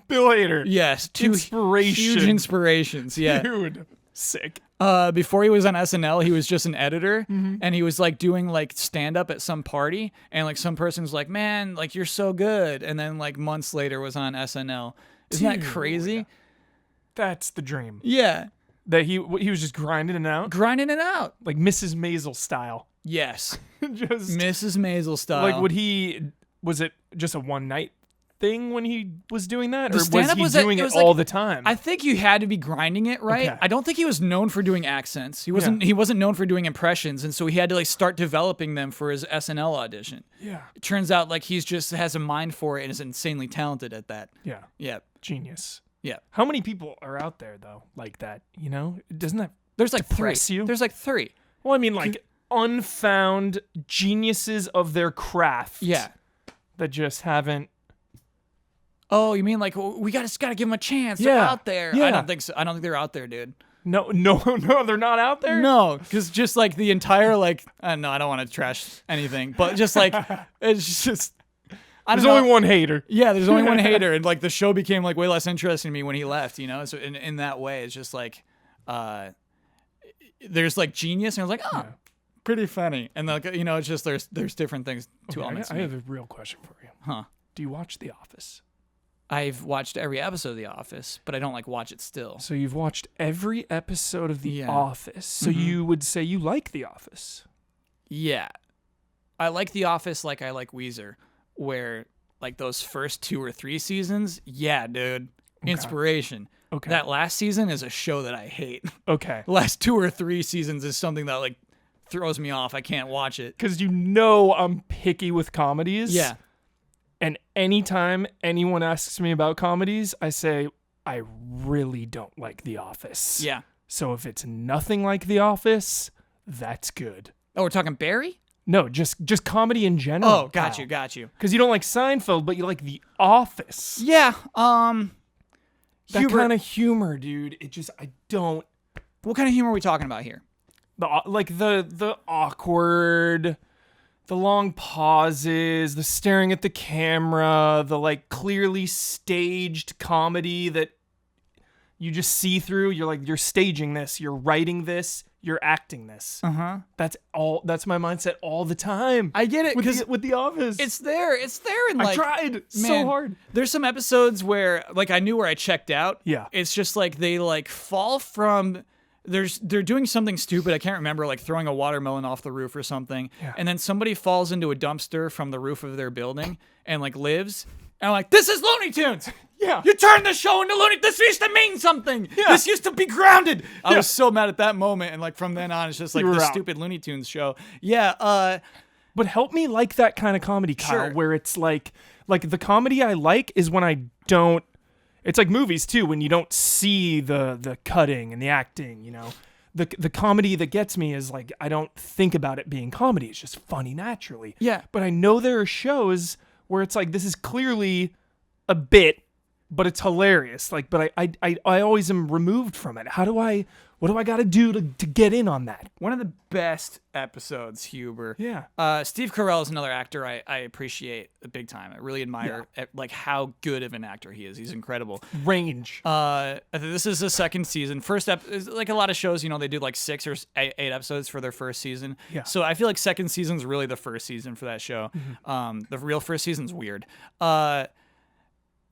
Speaker 1: Bill Hader.
Speaker 2: Yes, 2
Speaker 1: Inspiration.
Speaker 2: huge inspirations. Yeah.
Speaker 1: Dude. Sick.
Speaker 2: Before he was on SNL, he was just an editor,
Speaker 1: Mm-hmm.
Speaker 2: and he was doing stand up at some party, and some person's like, "Man, you're so good," and then months later was on SNL. Isn't that
Speaker 1: Dude.
Speaker 2: crazy?
Speaker 1: That's the dream.
Speaker 2: Yeah,
Speaker 1: That he was just grinding it out,
Speaker 2: grinding it out.
Speaker 1: like Mrs. Maisel style.
Speaker 2: Yes,
Speaker 1: Just
Speaker 2: Mrs. Maisel style.
Speaker 1: was it just a one night thing when he was doing that,
Speaker 2: The
Speaker 1: or was
Speaker 2: stand-up
Speaker 1: he
Speaker 2: was
Speaker 1: doing
Speaker 2: it
Speaker 1: it
Speaker 2: was
Speaker 1: all the time?
Speaker 2: I think you had to be grinding it, right?
Speaker 1: Okay.
Speaker 2: I don't think he was known for doing accents. He wasn't known for doing impressions, and so he had to start developing them for his SNL audition.
Speaker 1: Yeah.
Speaker 2: It turns out he's just has a mind for it and is insanely talented at that.
Speaker 1: Yeah.
Speaker 2: Yeah.
Speaker 1: Genius.
Speaker 2: Yeah.
Speaker 1: How many people are out there though like that? Doesn't that?
Speaker 2: There's 3.
Speaker 1: Depress you?
Speaker 2: There's 3.
Speaker 1: Well, I mean, unfound geniuses of their craft.
Speaker 2: Yeah.
Speaker 1: That just haven't.
Speaker 2: Oh, you mean we gotta give them a chance? They're
Speaker 1: Yeah.
Speaker 2: out there.
Speaker 1: Yeah.
Speaker 2: I don't think so. I don't think they're out there, dude.
Speaker 1: No, they're not out there.
Speaker 2: No, because just the entire no, I don't want to trash anything, but just it's just.
Speaker 1: There's only one hater.
Speaker 2: Yeah, there's only one hater, and the show became way less interesting to me when he left. So in that way, it's just there's genius, and I was like, oh, pretty funny, and it's just there's different things, two elements.
Speaker 1: I have a real question for you.
Speaker 2: Huh?
Speaker 1: Do you watch The Office?
Speaker 2: I've watched every episode of The Office, but I don't watch it still.
Speaker 1: So you've watched every episode of The
Speaker 2: Yeah.
Speaker 1: Office. So you would say you like The Office.
Speaker 2: Yeah, I like The Office like I like Weezer, where those first 2 or 3 seasons, yeah, dude, inspiration.
Speaker 1: Okay.
Speaker 2: That last season is a show that I hate.
Speaker 1: Okay.
Speaker 2: The last 2 or 3 seasons is something that throws me off. I can't watch it.
Speaker 1: Because I'm picky with comedies.
Speaker 2: Yeah.
Speaker 1: And anytime anyone asks me about comedies, I say, I really don't like The Office.
Speaker 2: Yeah.
Speaker 1: So if it's nothing like The Office, that's good.
Speaker 2: Oh, we're talking Barry?
Speaker 1: No, just comedy in general.
Speaker 2: Oh, got you.
Speaker 1: Because you don't like Seinfeld, but you like The Office.
Speaker 2: Yeah.
Speaker 1: That kind of humor, dude. I don't.
Speaker 2: What kind of humor are we talking about here?
Speaker 1: The awkward, the long pauses, the staring at the camera, the clearly staged comedy that you just see through. You're like, you're staging this, you're writing this, you're acting this. That's my mindset all the time.
Speaker 2: I get it
Speaker 1: with the Office.
Speaker 2: It's there, and
Speaker 1: I
Speaker 2: like
Speaker 1: tried so
Speaker 2: man,
Speaker 1: hard.
Speaker 2: There's some episodes where like I knew where I checked out.
Speaker 1: Yeah.
Speaker 2: It's just like they like fall from. They're doing something stupid. I can't remember, like throwing a watermelon off the roof or something.
Speaker 1: Yeah.
Speaker 2: And then somebody falls into a dumpster from the roof of their building and like lives. And I'm like, this is Looney Tunes.
Speaker 1: Yeah.
Speaker 2: You turned the show into Looney. This used to mean something.
Speaker 1: Yeah.
Speaker 2: This used to be grounded. I was so mad at that moment. And like from then on, it's just like
Speaker 1: You were
Speaker 2: this
Speaker 1: out.
Speaker 2: stupid Looney Tunes show. Yeah.
Speaker 1: But help me like that kind of comedy, Kyle,
Speaker 2: Sure.
Speaker 1: where it's like the comedy I like is when I don't. It's like movies too, when you don't see the cutting and the acting. You know, the comedy that gets me is like I don't think about it being comedy. It's just funny naturally.
Speaker 2: Yeah.
Speaker 1: But I know there are shows where it's like this is clearly a bit, but it's hilarious. Like, but I always am removed from it. What do I got to do to get in on that?
Speaker 2: One of the best episodes, Huber.
Speaker 1: Yeah.
Speaker 2: Steve Carell is another actor I appreciate big time. I really admire like how good of an actor he is. He's incredible.
Speaker 1: Range.
Speaker 2: This is the second season. Like a lot of shows, you know, they do like 6 or 8 episodes for their first season.
Speaker 1: Yeah.
Speaker 2: So I feel like second season's really the first season for that show. The real first season's weird.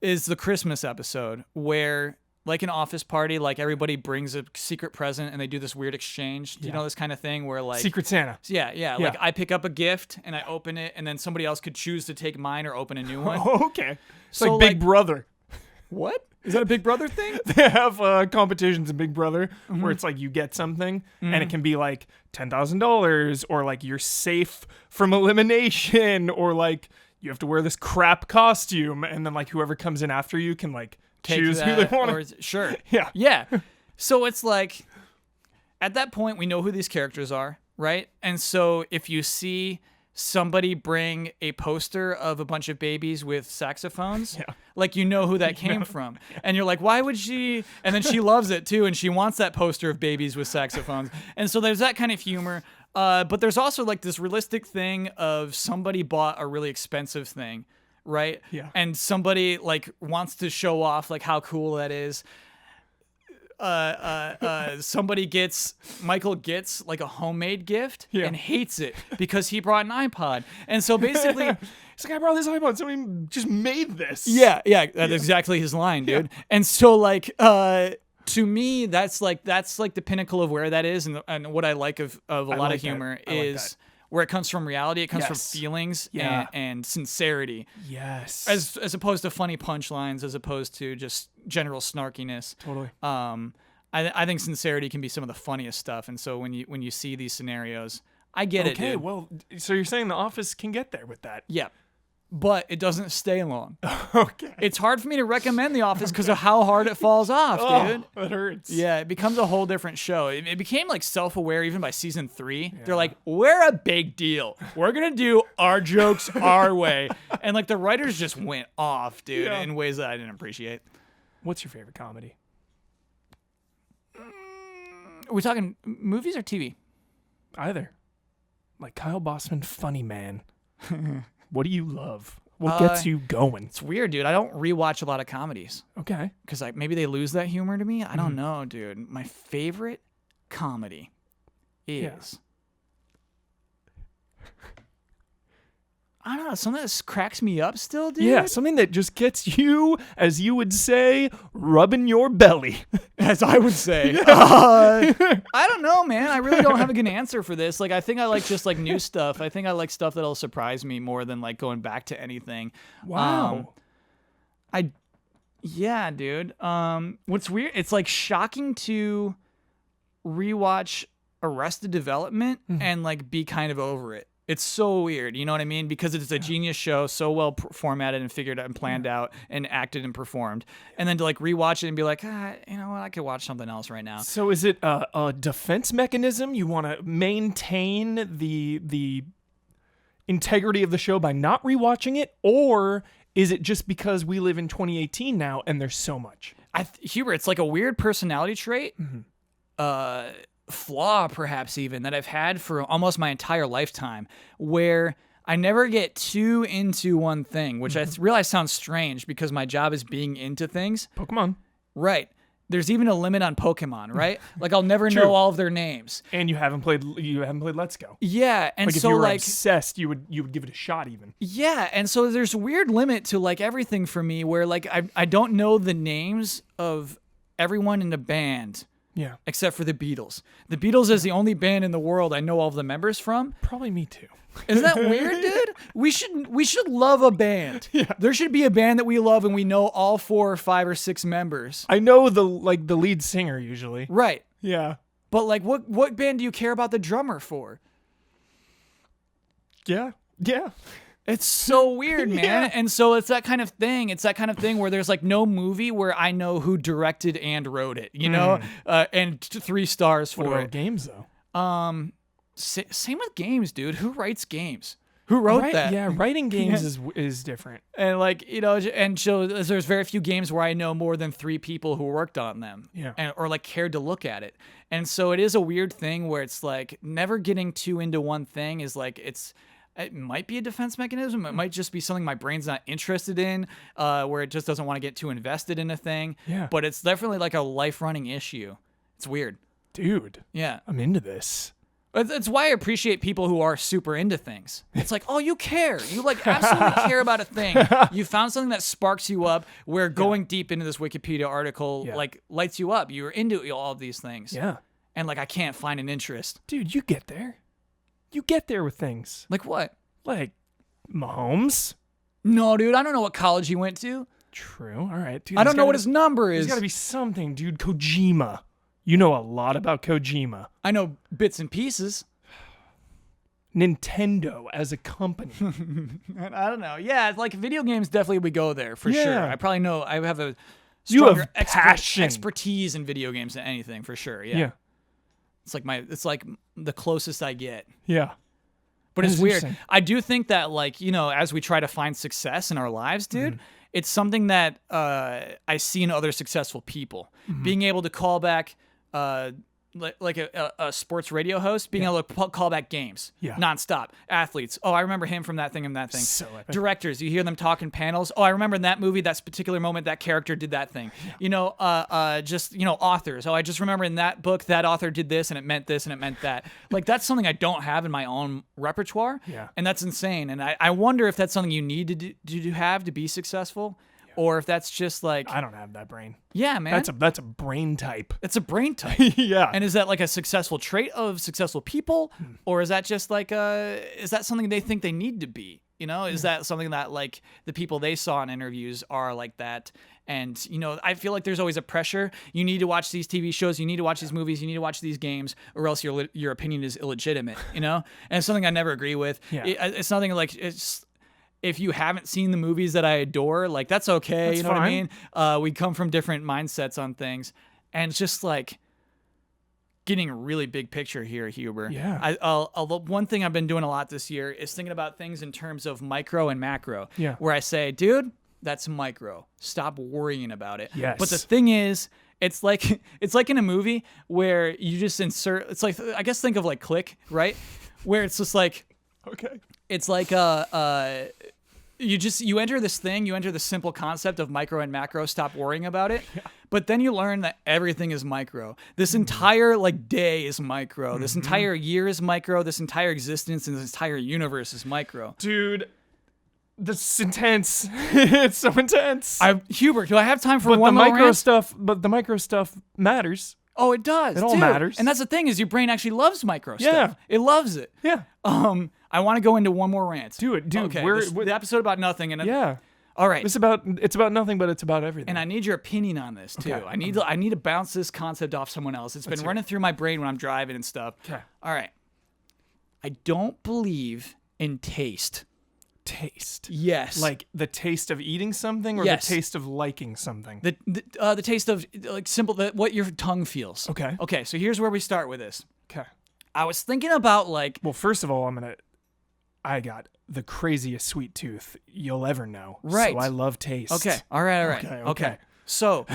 Speaker 2: Is the Christmas episode where like an office party, like everybody brings a secret present and they do this weird exchange. Do you know this kind of thing where like
Speaker 1: Secret Santa.
Speaker 2: Yeah. Like I pick up a gift and I open it and then somebody else could choose to take mine or open a new one.
Speaker 1: Oh, okay. It's
Speaker 2: So,
Speaker 1: like Big
Speaker 2: like-
Speaker 1: Brother.
Speaker 2: What? Is that a Big Brother thing?
Speaker 1: They have competitions in Big Brother where it's like you get something and it can be like $10,000 or like you're safe from elimination or like you have to wear this crap costume and then like whoever comes in after you can like choose who they want to.
Speaker 2: Sure.
Speaker 1: Yeah.
Speaker 2: Yeah. So it's like at that point we know who these characters are, right? And so if you see somebody bring a poster of a bunch of babies with saxophones, like you know who that came from. And you're like, why would she? And then she loves it too, and she wants that poster of babies with saxophones. And so there's that kind of humor. But there's also like this realistic thing of somebody bought a really expensive thing, right?
Speaker 1: Yeah.
Speaker 2: And somebody like wants to show off like how cool that is. Michael gets like a homemade gift and hates it because he brought an iPod. And so basically
Speaker 1: it's like I brought this iPod, somebody just made this.
Speaker 2: Yeah, that's exactly his line, dude. And so like to me that's like the pinnacle of where that is and what I like of a lot
Speaker 1: like
Speaker 2: of humor
Speaker 1: that. I like
Speaker 2: is where it comes from reality, it comes from
Speaker 1: Yes.
Speaker 2: feelings
Speaker 1: Yeah.
Speaker 2: and sincerity.
Speaker 1: Yes.
Speaker 2: As opposed to funny punchlines, as opposed to just general snarkiness.
Speaker 1: Totally.
Speaker 2: I think sincerity can be some of the funniest stuff, and so when you see these scenarios, I get it.
Speaker 1: Okay,
Speaker 2: Dude.
Speaker 1: well, so you're saying The Office can get there with that?
Speaker 2: Yeah, but it doesn't stay long.
Speaker 1: Okay.
Speaker 2: It's hard for me to recommend The Office because of how hard it falls off, dude.
Speaker 1: That hurts.
Speaker 2: Yeah, it becomes a whole different show. It became like self-aware even by season 3. They're like, we're a big deal. We're gonna do our jokes our way, and like the writers just went off, dude, in ways that I didn't appreciate.
Speaker 1: What's your favorite comedy?
Speaker 2: Are we talking movies or TV?
Speaker 1: Either. Like Kyle Bosman, funny man. What do you love? What gets you going?
Speaker 2: It's weird, dude. I don't rewatch a lot of comedies
Speaker 1: Okay.
Speaker 2: because like maybe they lose that humor to me. I don't know, dude. My favorite comedy is I don't know, something that cracks me up still, dude.
Speaker 1: Yeah, something that just gets you, as you would say, rubbing your belly.
Speaker 2: As I would say. I don't know, man. I really don't have a good answer for this. Like, I think I like just like new stuff. I think I like stuff that'll surprise me more than like going back to anything.
Speaker 1: Wow.
Speaker 2: Yeah, dude. What's weird? It's like shocking to rewatch Arrested Development and like be kind of over it. It's so weird, you know what I mean? Because it's a genius show, so well formatted and figured out and planned out and acted and performed. And then to like rewatch it and be like, you know what? I could watch something else right now.
Speaker 1: So is it a defense mechanism? You want to maintain the integrity of the show by not rewatching it? Or is it just because we live in 2018 now and there's so much?
Speaker 2: Hubert, it's like a weird personality trait. Flaw perhaps even that I've had for almost my entire lifetime where I never get too into one thing, which I realize sounds strange because my job is being into things.
Speaker 1: Pokemon.
Speaker 2: Right. There's even a limit on Pokemon, right? Like I'll never know all of their names.
Speaker 1: And you haven't played Let's Go.
Speaker 2: Yeah, and
Speaker 1: Like if
Speaker 2: so
Speaker 1: you were
Speaker 2: like
Speaker 1: obsessed, you would give it a shot even.
Speaker 2: yeah, and so there's a weird limit to like everything for me where like I don't know the names of everyone in the band.
Speaker 1: Yeah.
Speaker 2: Except for the Beatles. The Beatles is the only band in the world I know all of the members from.
Speaker 1: Probably me too.
Speaker 2: Isn't that weird, dude? We should love a band.
Speaker 1: Yeah.
Speaker 2: There should be a band that we love and we know all 4 or 5 or 6 members.
Speaker 1: I know the lead singer usually.
Speaker 2: Right.
Speaker 1: Yeah.
Speaker 2: But like what band do you care about the drummer for?
Speaker 1: Yeah. Yeah.
Speaker 2: It's so weird, man.
Speaker 1: Yeah.
Speaker 2: And so it's that kind of thing. It's that kind of thing where there's like no movie where I know who directed and wrote it, you know? And 3 stars for
Speaker 1: What about
Speaker 2: it.
Speaker 1: games though?
Speaker 2: Same with games, dude. Who writes games? Who wrote that?
Speaker 1: Yeah, writing games is different.
Speaker 2: And like, you know, and so there's very few games where I know more than 3 people who worked on them.
Speaker 1: Yeah.
Speaker 2: Or like cared to look at it. And so it is a weird thing where it's like never getting too into one thing is like it might be a defense mechanism. It might just be something my brain's not interested in, where it just doesn't want to get too invested in a thing.
Speaker 1: Yeah.
Speaker 2: But it's definitely like a life-running issue. It's weird.
Speaker 1: Dude,
Speaker 2: Yeah.
Speaker 1: I'm into this.
Speaker 2: It's why I appreciate people who are super into things. It's like, oh, you care. You like absolutely care about a thing. You found something that sparks you up where going deep into this Wikipedia article like lights you up. You're into all of these things.
Speaker 1: Yeah.
Speaker 2: And like I can't find an interest.
Speaker 1: Dude, you get there. You get there with things.
Speaker 2: Like what?
Speaker 1: Like Mahomes?
Speaker 2: No, dude, I don't know what college he went to.
Speaker 1: True. All right. Dude,
Speaker 2: I don't know what his number is.
Speaker 1: There's got to be something, dude. Kojima. You know a lot about Kojima.
Speaker 2: I know bits and pieces.
Speaker 1: Nintendo as a company.
Speaker 2: I don't know. Yeah, it's like video games definitely we go there for sure.
Speaker 1: Yeah.
Speaker 2: I probably know. I have a
Speaker 1: You have
Speaker 2: stronger
Speaker 1: passion.
Speaker 2: expertise in video games than anything for sure. Yeah.
Speaker 1: Yeah.
Speaker 2: It's like the closest I get.
Speaker 1: Yeah.
Speaker 2: But it's
Speaker 1: That's
Speaker 2: weird.
Speaker 1: interesting.
Speaker 2: I do think that like, you know, as we try to find success in our lives, dude, it's something that I see in other successful people. Being able to call back like a sports radio host, being able to call back games nonstop. Athletes. Oh, I remember him from that thing and that thing.
Speaker 1: So epic.
Speaker 2: Directors, you hear them talk in panels. Oh, I remember in that movie, that particular moment, that character did that thing. You know, just, you know, authors. Oh, I just remember in that book, that author did this and it meant this and it meant that. Like, that's something I don't have in my own repertoire.
Speaker 1: Yeah.
Speaker 2: And that's insane. And I wonder if that's something you need to have to be successful. Or if that's just like,
Speaker 1: I don't have that brain.
Speaker 2: yeah, man.
Speaker 1: That's a brain type.
Speaker 2: It's a brain type.
Speaker 1: Yeah.
Speaker 2: And is that like a successful trait of successful people? Or is that just like, is that something they think they need to be? You know, is that something that like the people they saw in interviews are like that? And, you know, I feel like there's always a pressure. You need to watch these TV shows. You need to watch these movies. You need to watch these games or else your opinion is illegitimate, you know? And it's something I never agree with.
Speaker 1: Yeah.
Speaker 2: It's nothing like, it's, if you haven't seen the movies that I adore, like that's okay.
Speaker 1: That's
Speaker 2: you know
Speaker 1: fine.
Speaker 2: what I mean? We come from different mindsets on things. And it's just like getting a really big picture here, Huber.
Speaker 1: Yeah.
Speaker 2: One thing I've been doing a lot this year is thinking about things in terms of micro and macro.
Speaker 1: Yeah.
Speaker 2: Where I say, dude, that's micro. Stop worrying about it.
Speaker 1: Yes.
Speaker 2: But the thing is, it's like in a movie where you just insert, it's like, I guess think of like Click, right? Where it's just like,
Speaker 1: Okay.
Speaker 2: it's like you enter this thing, you enter the simple concept of micro and macro, stop worrying about it. Yeah. But then you learn that everything is micro. This entire like day is micro. This entire year is micro. This entire existence and this entire universe is micro.
Speaker 1: Dude, this is intense. It's so intense.
Speaker 2: Hubert, do I have time for
Speaker 1: but
Speaker 2: one
Speaker 1: the
Speaker 2: more
Speaker 1: micro
Speaker 2: rant?
Speaker 1: stuff, but the micro stuff matters.
Speaker 2: Oh, it does.
Speaker 1: It all
Speaker 2: dude.
Speaker 1: matters.
Speaker 2: And that's the thing is your brain actually loves micro
Speaker 1: Yeah.
Speaker 2: stuff. It loves it.
Speaker 1: Yeah.
Speaker 2: I want to go into one more rant.
Speaker 1: Do it, dude.
Speaker 2: Okay,
Speaker 1: We're
Speaker 2: the episode about nothing. And
Speaker 1: yeah.
Speaker 2: all right.
Speaker 1: It's about nothing, but it's about everything.
Speaker 2: And I need your opinion on this too.
Speaker 1: Okay.
Speaker 2: I need to bounce this concept off someone else. It's been running through my brain when I'm driving and stuff.
Speaker 1: Okay.
Speaker 2: All right. I don't believe in taste.
Speaker 1: Taste.
Speaker 2: Yes.
Speaker 1: Like the taste of eating something, or
Speaker 2: Yes.
Speaker 1: the taste of liking something.
Speaker 2: The taste of like simple what your tongue feels.
Speaker 1: Okay.
Speaker 2: Okay. So here's where we start with this.
Speaker 1: Okay.
Speaker 2: I was thinking about like
Speaker 1: Well, first of all, I got the craziest sweet tooth you'll ever know.
Speaker 2: Right.
Speaker 1: So I love taste.
Speaker 2: Okay. All right.
Speaker 1: Okay.
Speaker 2: So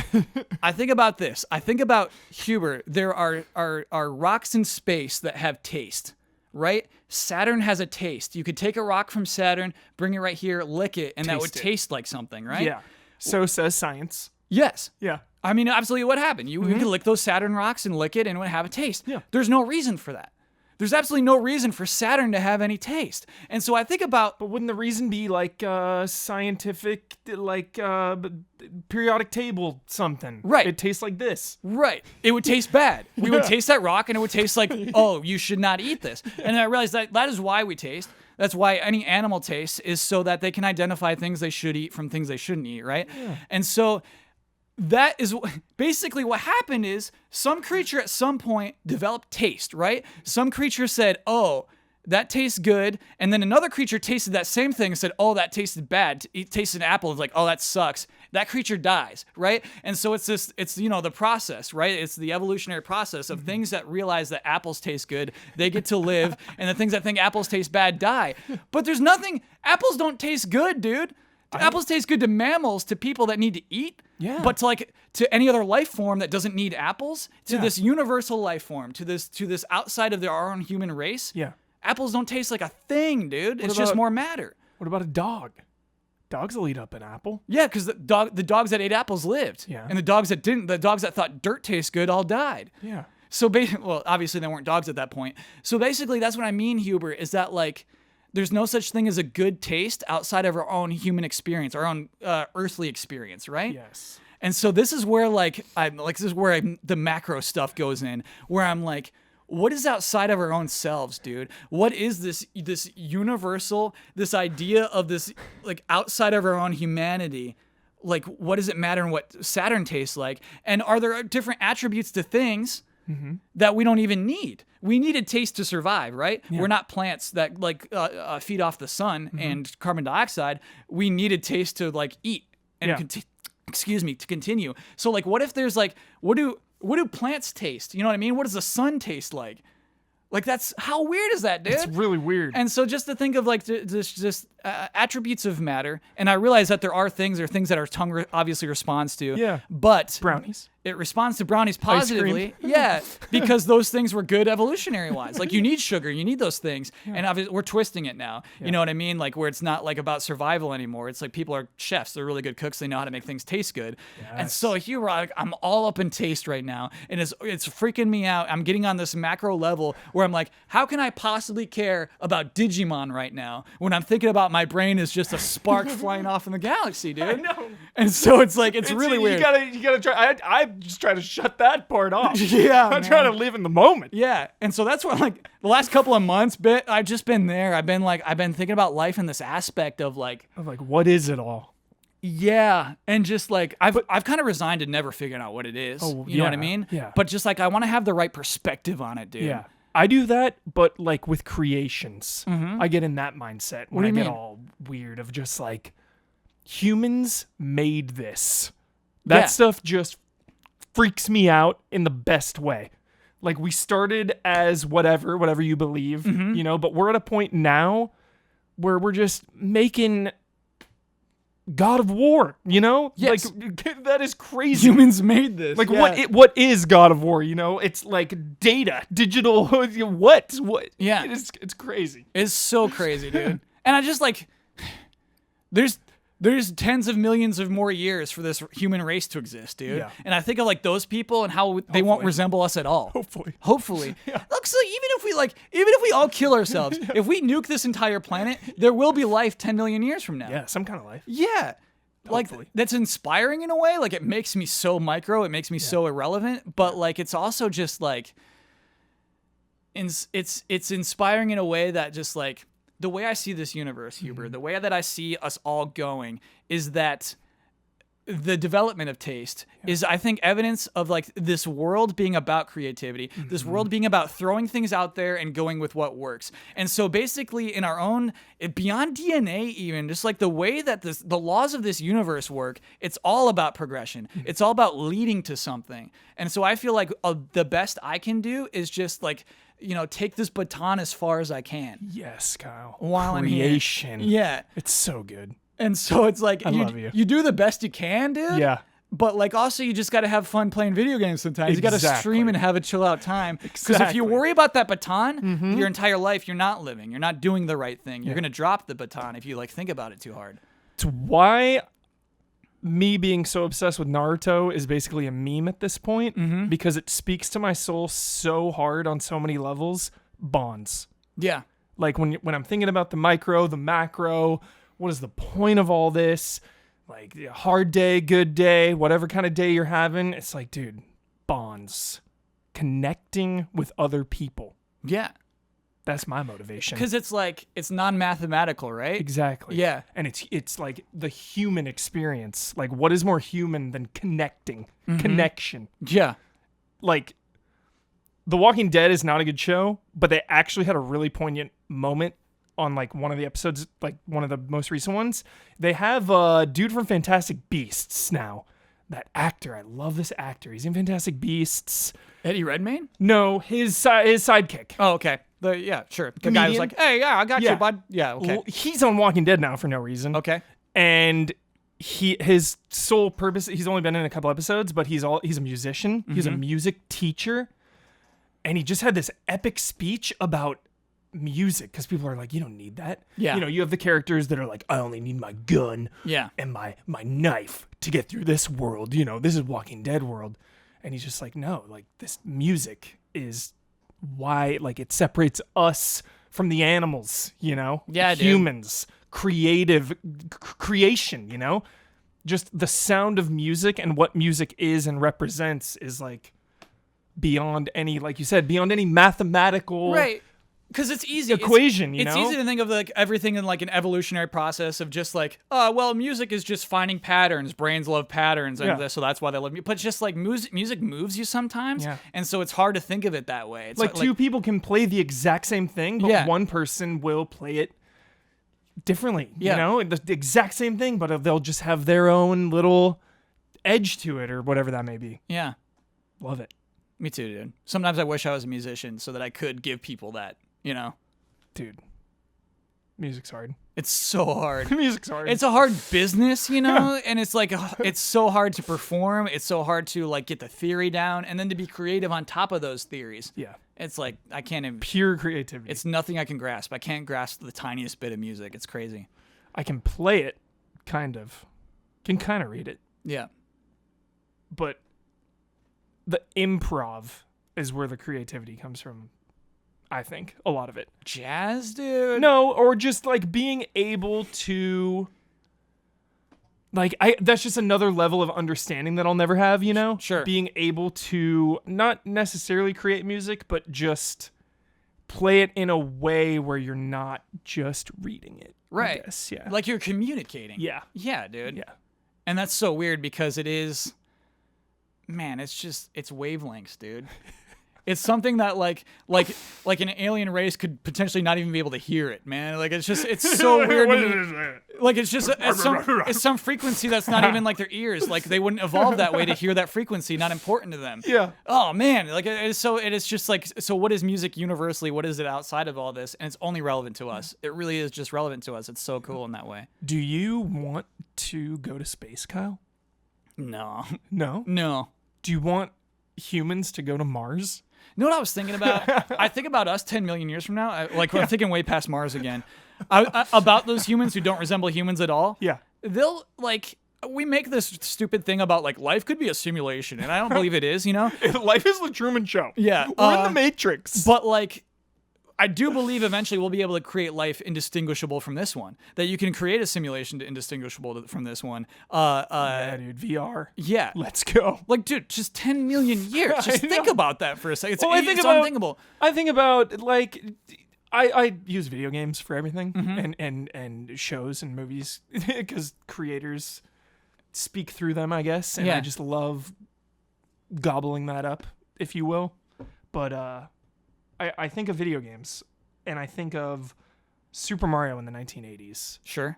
Speaker 2: I think about this. I think about Hubert. There are rocks in space that have taste, right? Saturn has a taste. You could take a rock from Saturn, bring it right here, lick it, and that would
Speaker 1: Taste it.
Speaker 2: taste like something, right?
Speaker 1: Yeah. So says science.
Speaker 2: Yes.
Speaker 1: Yeah.
Speaker 2: I mean, absolutely what happened. You can lick those Saturn rocks and lick it and it would have a taste.
Speaker 1: Yeah.
Speaker 2: There's no reason for that. There's absolutely no reason for Saturn to have any taste. And so I think about...
Speaker 1: But wouldn't the reason be like scientific, like periodic table something?
Speaker 2: Right.
Speaker 1: It tastes like this.
Speaker 2: Right. It would taste bad. We would taste that rock and it would taste like, oh, you should not eat this. And I realized that is why we taste. That's why any animal tastes, is so that they can identify things they should eat from things they shouldn't eat, right?
Speaker 1: Yeah.
Speaker 2: And so that is basically what happened. Is some creature at some point developed taste, right? Some creature said, oh, that tastes good. And then another creature tasted that same thing and said, oh, that tasted bad. It tasted an apple. It's like, oh, that sucks. That creature dies, right? And so it's the process, right? It's the evolutionary process of things that realize that apples taste good, they get to live, and the things that think apples taste bad die. But there's nothing, apples don't taste good, dude. Apples taste good to mammals, to people that need to eat.
Speaker 1: Yeah.
Speaker 2: But to any other life form that doesn't need apples, to this universal life form, to this outside of our own human race.
Speaker 1: Yeah.
Speaker 2: Apples don't taste like a thing, dude. It's just
Speaker 1: about-
Speaker 2: more matter.
Speaker 1: What about a dog? Dogs will eat up an apple.
Speaker 2: Yeah, because the dogs that ate apples lived.
Speaker 1: Yeah.
Speaker 2: And the dogs that didn't, the dogs that thought dirt tastes good all died.
Speaker 1: Yeah.
Speaker 2: So well, obviously they weren't dogs at that point. So basically that's what I mean, Hubert, is that like there's no such thing as a good taste outside of our own human experience, our own earthly experience, right?
Speaker 1: Yes.
Speaker 2: And so this is where the macro stuff goes in, where I'm like, what is outside of our own selves, dude? What is this universal, this idea of this like outside of our own humanity? Like, what does it matter in what Saturn tastes like? And are there different attributes to things that we don't even need? We need a taste to survive, right?
Speaker 1: Yeah.
Speaker 2: We're not plants that feed off the sun and carbon dioxide. We need a taste to like eat and to continue. So like, what if there's like, what do plants taste? You know what I mean? What does the sun taste like? Like, that's, how weird is that, dude?
Speaker 1: It's really weird.
Speaker 2: And so just to think of like just attributes of matter, and I realize that there are things that our tongue obviously responds to.
Speaker 1: Yeah.
Speaker 2: But
Speaker 1: Brownies.
Speaker 2: it responds to brownies
Speaker 1: cream.
Speaker 2: positively. Yeah, because those things were good evolutionary wise. Like, you need sugar, you need those things. And obviously we're twisting it now. You know what I mean? Like, where it's not like about survival anymore. It's like people are chefs. They're really good cooks. They know how to make things taste good.
Speaker 1: Yes.
Speaker 2: And so here, like, I'm all up in taste right now. And it's freaking me out. I'm getting on this macro level where I'm like, how can I possibly care about Digimon right now when I'm thinking about my brain is just a spark flying off in the galaxy, dude?
Speaker 1: I know.
Speaker 2: And so it's like, it's really weird.
Speaker 1: You gotta try. I just try to shut that part off.
Speaker 2: Yeah,
Speaker 1: I'm trying to live in the moment.
Speaker 2: Yeah, and so that's where like the last couple of months, I've just been there. I've been thinking about life in this aspect of like,
Speaker 1: What is it all?
Speaker 2: yeah, and just like I've kind of resigned to never figuring out what it is. You know what I mean?
Speaker 1: Yeah.
Speaker 2: But just like I want to have the right perspective on it, dude.
Speaker 1: Yeah. I do that, but like with creations, I get in that mindset when
Speaker 2: do
Speaker 1: I
Speaker 2: you
Speaker 1: get
Speaker 2: mean?
Speaker 1: all weird of just like humans made this. That stuff just freaks me out in the best way. Like, we started as whatever you believe, you know, but we're at a point now where we're just making God of War, you know?
Speaker 2: Yes.
Speaker 1: Like, that is crazy.
Speaker 2: Humans made this.
Speaker 1: Like, what is God of War, you know? It's like data, digital, what?
Speaker 2: Yeah.
Speaker 1: It's crazy.
Speaker 2: It's so crazy, dude. And I just like, there's tens of millions of more years for this human race to exist, dude.
Speaker 1: Yeah.
Speaker 2: And I think of like those people and how they won't resemble us at all. Hopefully.
Speaker 1: Yeah.
Speaker 2: Look, so even if we all kill ourselves, if we nuke this entire planet, there will be life 10 million years from now.
Speaker 1: Yeah, some kind of life.
Speaker 2: Yeah. Like,
Speaker 1: Hopefully.
Speaker 2: that's inspiring in a way. Like, it makes me so micro. It makes me so irrelevant. But like, it's also just like, it's inspiring in a way that just like, the way I see this universe, Hubert, the way that I see us all going is that the development of taste is, I think, evidence of like this world being about creativity, this world being about throwing things out there and going with what works. And so basically in our own, beyond DNA even, just like the way that the laws of this universe work, it's all about progression. It's all about leading to something. And so I feel like the best I can do is just like, you know, take this baton as far as I can.
Speaker 1: Yes, Kyle.
Speaker 2: While I'm here.
Speaker 1: Creation.
Speaker 2: Yeah.
Speaker 1: It's so good.
Speaker 2: And so it's like,
Speaker 1: I love you.
Speaker 2: You do the best you can, dude.
Speaker 1: Yeah.
Speaker 2: But like, also, you just got to have fun playing video games sometimes. You got to stream and have a chill out time. Because if you worry about that baton your entire life, you're not living. You're not doing the right thing. You're going to drop the baton if you like think about it too hard.
Speaker 1: It's why me being so obsessed with Naruto is basically a meme at this point because it speaks to my soul so hard on so many levels. Bonds.
Speaker 2: Yeah.
Speaker 1: Like when I'm thinking about the micro, the macro, what is the point of all this? Like hard day, good day, whatever kind of day you're having. It's like, dude, bonds. Connecting with other people.
Speaker 2: Yeah.
Speaker 1: That's my motivation.
Speaker 2: Because it's like, it's non-mathematical, right?
Speaker 1: Exactly.
Speaker 2: Yeah.
Speaker 1: And it's like the human experience. Like, what is more human than connecting? Connection.
Speaker 2: Yeah.
Speaker 1: Like, The Walking Dead is not a good show, but they actually had a really poignant moment on, like, one of the episodes, like, one of the most recent ones. They have a dude from Fantastic Beasts now. That actor. I love this actor. He's in Fantastic Beasts.
Speaker 2: Eddie Redmayne?
Speaker 1: No, his sidekick.
Speaker 2: Oh, okay. Yeah, sure. The guy was like, hey, yeah, I got you, bud. Yeah, okay.
Speaker 1: Well, he's on Walking Dead now for no reason.
Speaker 2: Okay.
Speaker 1: And his sole purpose, he's only been in a couple episodes, but he's a musician. He's a music teacher. And he just had this epic speech about music because people are like, you don't need that.
Speaker 2: Yeah.
Speaker 1: You know, you have the characters that are like, I only need my gun and my knife to get through this world. You know, this is Walking Dead world. And he's just like, no, like this music is why, like, it separates us from the animals, you know?
Speaker 2: Yeah, dude.
Speaker 1: Humans, creation, you know? Just the sound of music and what music is and represents is like beyond any, like you said, beyond any mathematical
Speaker 2: because it's easy
Speaker 1: equation.
Speaker 2: It's easy to think of like everything in like an evolutionary process of just like, well, music is just finding patterns. Brains love patterns, and so that's why they love music. But it's just like music moves you sometimes, and so it's hard to think of it that way. It's
Speaker 1: like two people can play the exact same thing, but one person will play it differently. You know, the exact same thing, but they'll just have their own little edge to it or whatever that may be.
Speaker 2: Yeah,
Speaker 1: love it.
Speaker 2: Me too, dude. Sometimes I wish I was a musician so that I could give people that. You know,
Speaker 1: dude, music's hard.
Speaker 2: It's so hard.
Speaker 1: Music's hard.
Speaker 2: It's a hard business, you know, and it's like, it's so hard to perform. It's so hard to like get the theory down and then to be creative on top of those theories.
Speaker 1: Yeah.
Speaker 2: It's like, I can't even.
Speaker 1: Pure creativity.
Speaker 2: It's nothing I can grasp. I can't grasp the tiniest bit of music. It's crazy.
Speaker 1: I can play it, kind of. Can kind of read it.
Speaker 2: Yeah.
Speaker 1: But the improv is where the creativity comes from. I think a lot of it.
Speaker 2: Jazz, dude?
Speaker 1: No, or just like being able to like that's just another level of understanding that I'll never have, you know?
Speaker 2: Sure.
Speaker 1: Being able to not necessarily create music, but just play it in a way where you're not just reading it.
Speaker 2: Right.
Speaker 1: I guess, yeah.
Speaker 2: Like you're communicating.
Speaker 1: Yeah.
Speaker 2: Yeah, dude.
Speaker 1: Yeah.
Speaker 2: And that's so weird because it is, man, it's wavelengths, dude. It's something that like an alien race could potentially not even be able to hear it, man. Like it's so weird. Like it's some frequency that's not even like their ears. Like they wouldn't evolve that way to hear that frequency. Not important to them.
Speaker 1: Yeah.
Speaker 2: Oh man. Like it is just like, so what is music universally? What is it outside of all this? And it's only relevant to us. It really is just relevant to us. It's so cool in that way.
Speaker 1: Do you want to go to space, Kyle?
Speaker 2: No.
Speaker 1: No?
Speaker 2: No.
Speaker 1: Do you want humans to go to Mars?
Speaker 2: You know what I was thinking about? I think about us 10 million years from now. I'm thinking way past Mars again. About those humans who don't resemble humans at all.
Speaker 1: Yeah.
Speaker 2: They'll, like, we make this stupid thing about, like, life could be a simulation. And I don't believe it is, you know?
Speaker 1: Life is the Truman Show.
Speaker 2: Yeah.
Speaker 1: We're in the Matrix.
Speaker 2: But, like, I do believe eventually we'll be able to create life indistinguishable from this one. That you can create a simulation indistinguishable from this one.
Speaker 1: Yeah, dude, VR.
Speaker 2: Yeah.
Speaker 1: Let's go.
Speaker 2: Like, dude, just 10 million years. Just think about that for a second. It's unthinkable.
Speaker 1: I think about, like, I use video games for everything and shows and movies because creators speak through them, I guess. And I just love gobbling that up, if you will. But, I think of video games, and I think of Super Mario in the 1980s.
Speaker 2: Sure.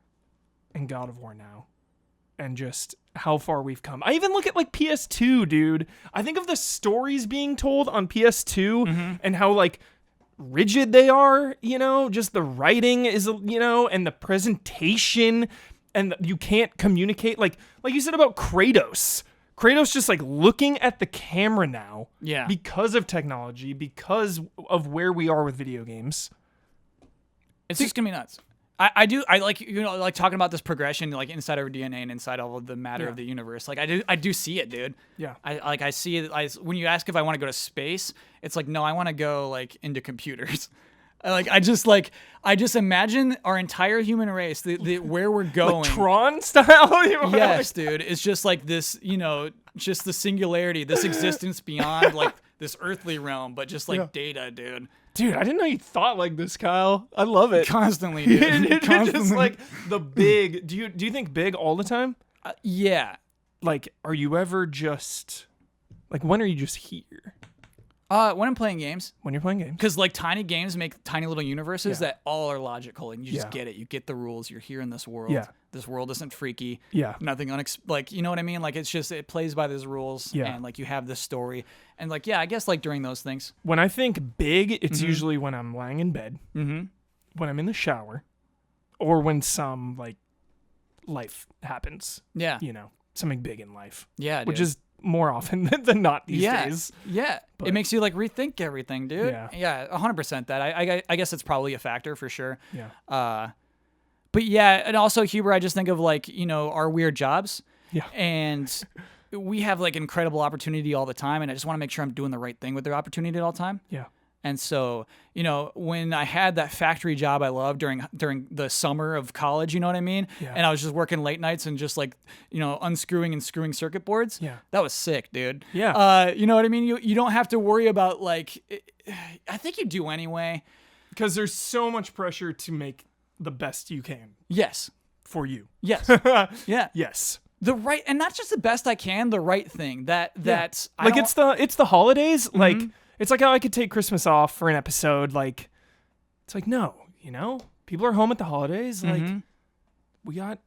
Speaker 1: And God of War now. And just how far we've come. I even look at, like, PS2, dude. I think of the stories being told on PS2 and how, like, rigid they are, you know? Just the writing is, you know, and the presentation, and you can't communicate. Like you said about Kratos. Kratos just like looking at the camera now because of technology, because of where we are with video games.
Speaker 2: It's just gonna be nuts. I do. I like, like talking about this progression, like inside our DNA and inside all of the matter of the universe. Like I do see it, dude.
Speaker 1: Yeah.
Speaker 2: I see it. When you ask if I want to go to space, it's like, no, I want to go like into computers. I just imagine our entire human race, the where we're going.
Speaker 1: Like Tron style?
Speaker 2: Yes, dude. It's just like this, just the singularity, this existence beyond like this earthly realm, but just like data, dude.
Speaker 1: Dude, I didn't know you thought like this, Kyle. I love it.
Speaker 2: Constantly, dude.
Speaker 1: Constantly. Just like the big. Do you think big all the time?
Speaker 2: Yeah.
Speaker 1: Like, are you ever just like, when are you just here?
Speaker 2: When I'm playing games.
Speaker 1: When you're playing games.
Speaker 2: Because like tiny games make tiny little universes that all are logical, and you just get it. You get the rules. You're here in this world.
Speaker 1: Yeah.
Speaker 2: This world isn't freaky.
Speaker 1: Yeah.
Speaker 2: Nothing like, you know what I mean? Like, it's just, it plays by those rules.
Speaker 1: Yeah.
Speaker 2: And like you have this story, and like, I guess like during those things.
Speaker 1: When I think big, it's usually when I'm lying in bed, when I'm in the shower, or when some like life happens.
Speaker 2: Yeah.
Speaker 1: Something big in life.
Speaker 2: Yeah.
Speaker 1: Which is more often than not these days.
Speaker 2: Yeah. It makes you like rethink everything, dude.
Speaker 1: Yeah.
Speaker 2: Yeah. 100% that. I guess it's probably a factor for sure.
Speaker 1: Yeah.
Speaker 2: But yeah, and also Huber, I just think of like, our weird jobs.
Speaker 1: Yeah.
Speaker 2: And we have like incredible opportunity all the time, and I just want to make sure I'm doing the right thing with their opportunity at all time.
Speaker 1: Yeah.
Speaker 2: And so, when I had that factory job I loved during the summer of college, you know what I mean?
Speaker 1: Yeah.
Speaker 2: And I was just working late nights and just like, unscrewing and screwing circuit boards.
Speaker 1: Yeah.
Speaker 2: That was sick, dude.
Speaker 1: Yeah.
Speaker 2: You know what I mean? You don't have to worry about like, I think you do anyway.
Speaker 1: Because there's so much pressure to make the best you can.
Speaker 2: Yes.
Speaker 1: For you.
Speaker 2: Yes. Yeah.
Speaker 1: Yes.
Speaker 2: The right, and not just the best I can, the right thing. That's
Speaker 1: like it's the holidays. Like it's like how I could take Christmas off for an episode. Like it's like, no, people are home at the holidays. Like we got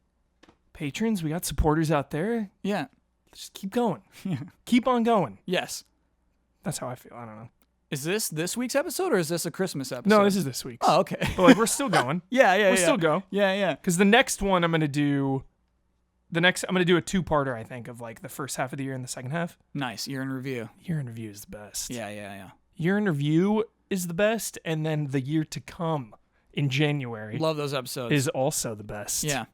Speaker 1: patrons, we got supporters out there.
Speaker 2: Yeah.
Speaker 1: Just keep going. Keep on going.
Speaker 2: Yes.
Speaker 1: That's how I feel. I don't know.
Speaker 2: Is this week's episode, or is this a Christmas episode?
Speaker 1: No, this is this week's.
Speaker 2: Oh, okay.
Speaker 1: But like we're still going.
Speaker 2: We'll
Speaker 1: still go.
Speaker 2: Yeah.
Speaker 1: Because the next one I'm gonna do a 2-parter, I think, of like the first half of the year and the second half.
Speaker 2: Nice. Year in review.
Speaker 1: Year in review is the best.
Speaker 2: Yeah.
Speaker 1: Year in review is the best, and then the year to come in January.
Speaker 2: Love those episodes.
Speaker 1: Is also the best.
Speaker 2: Yeah.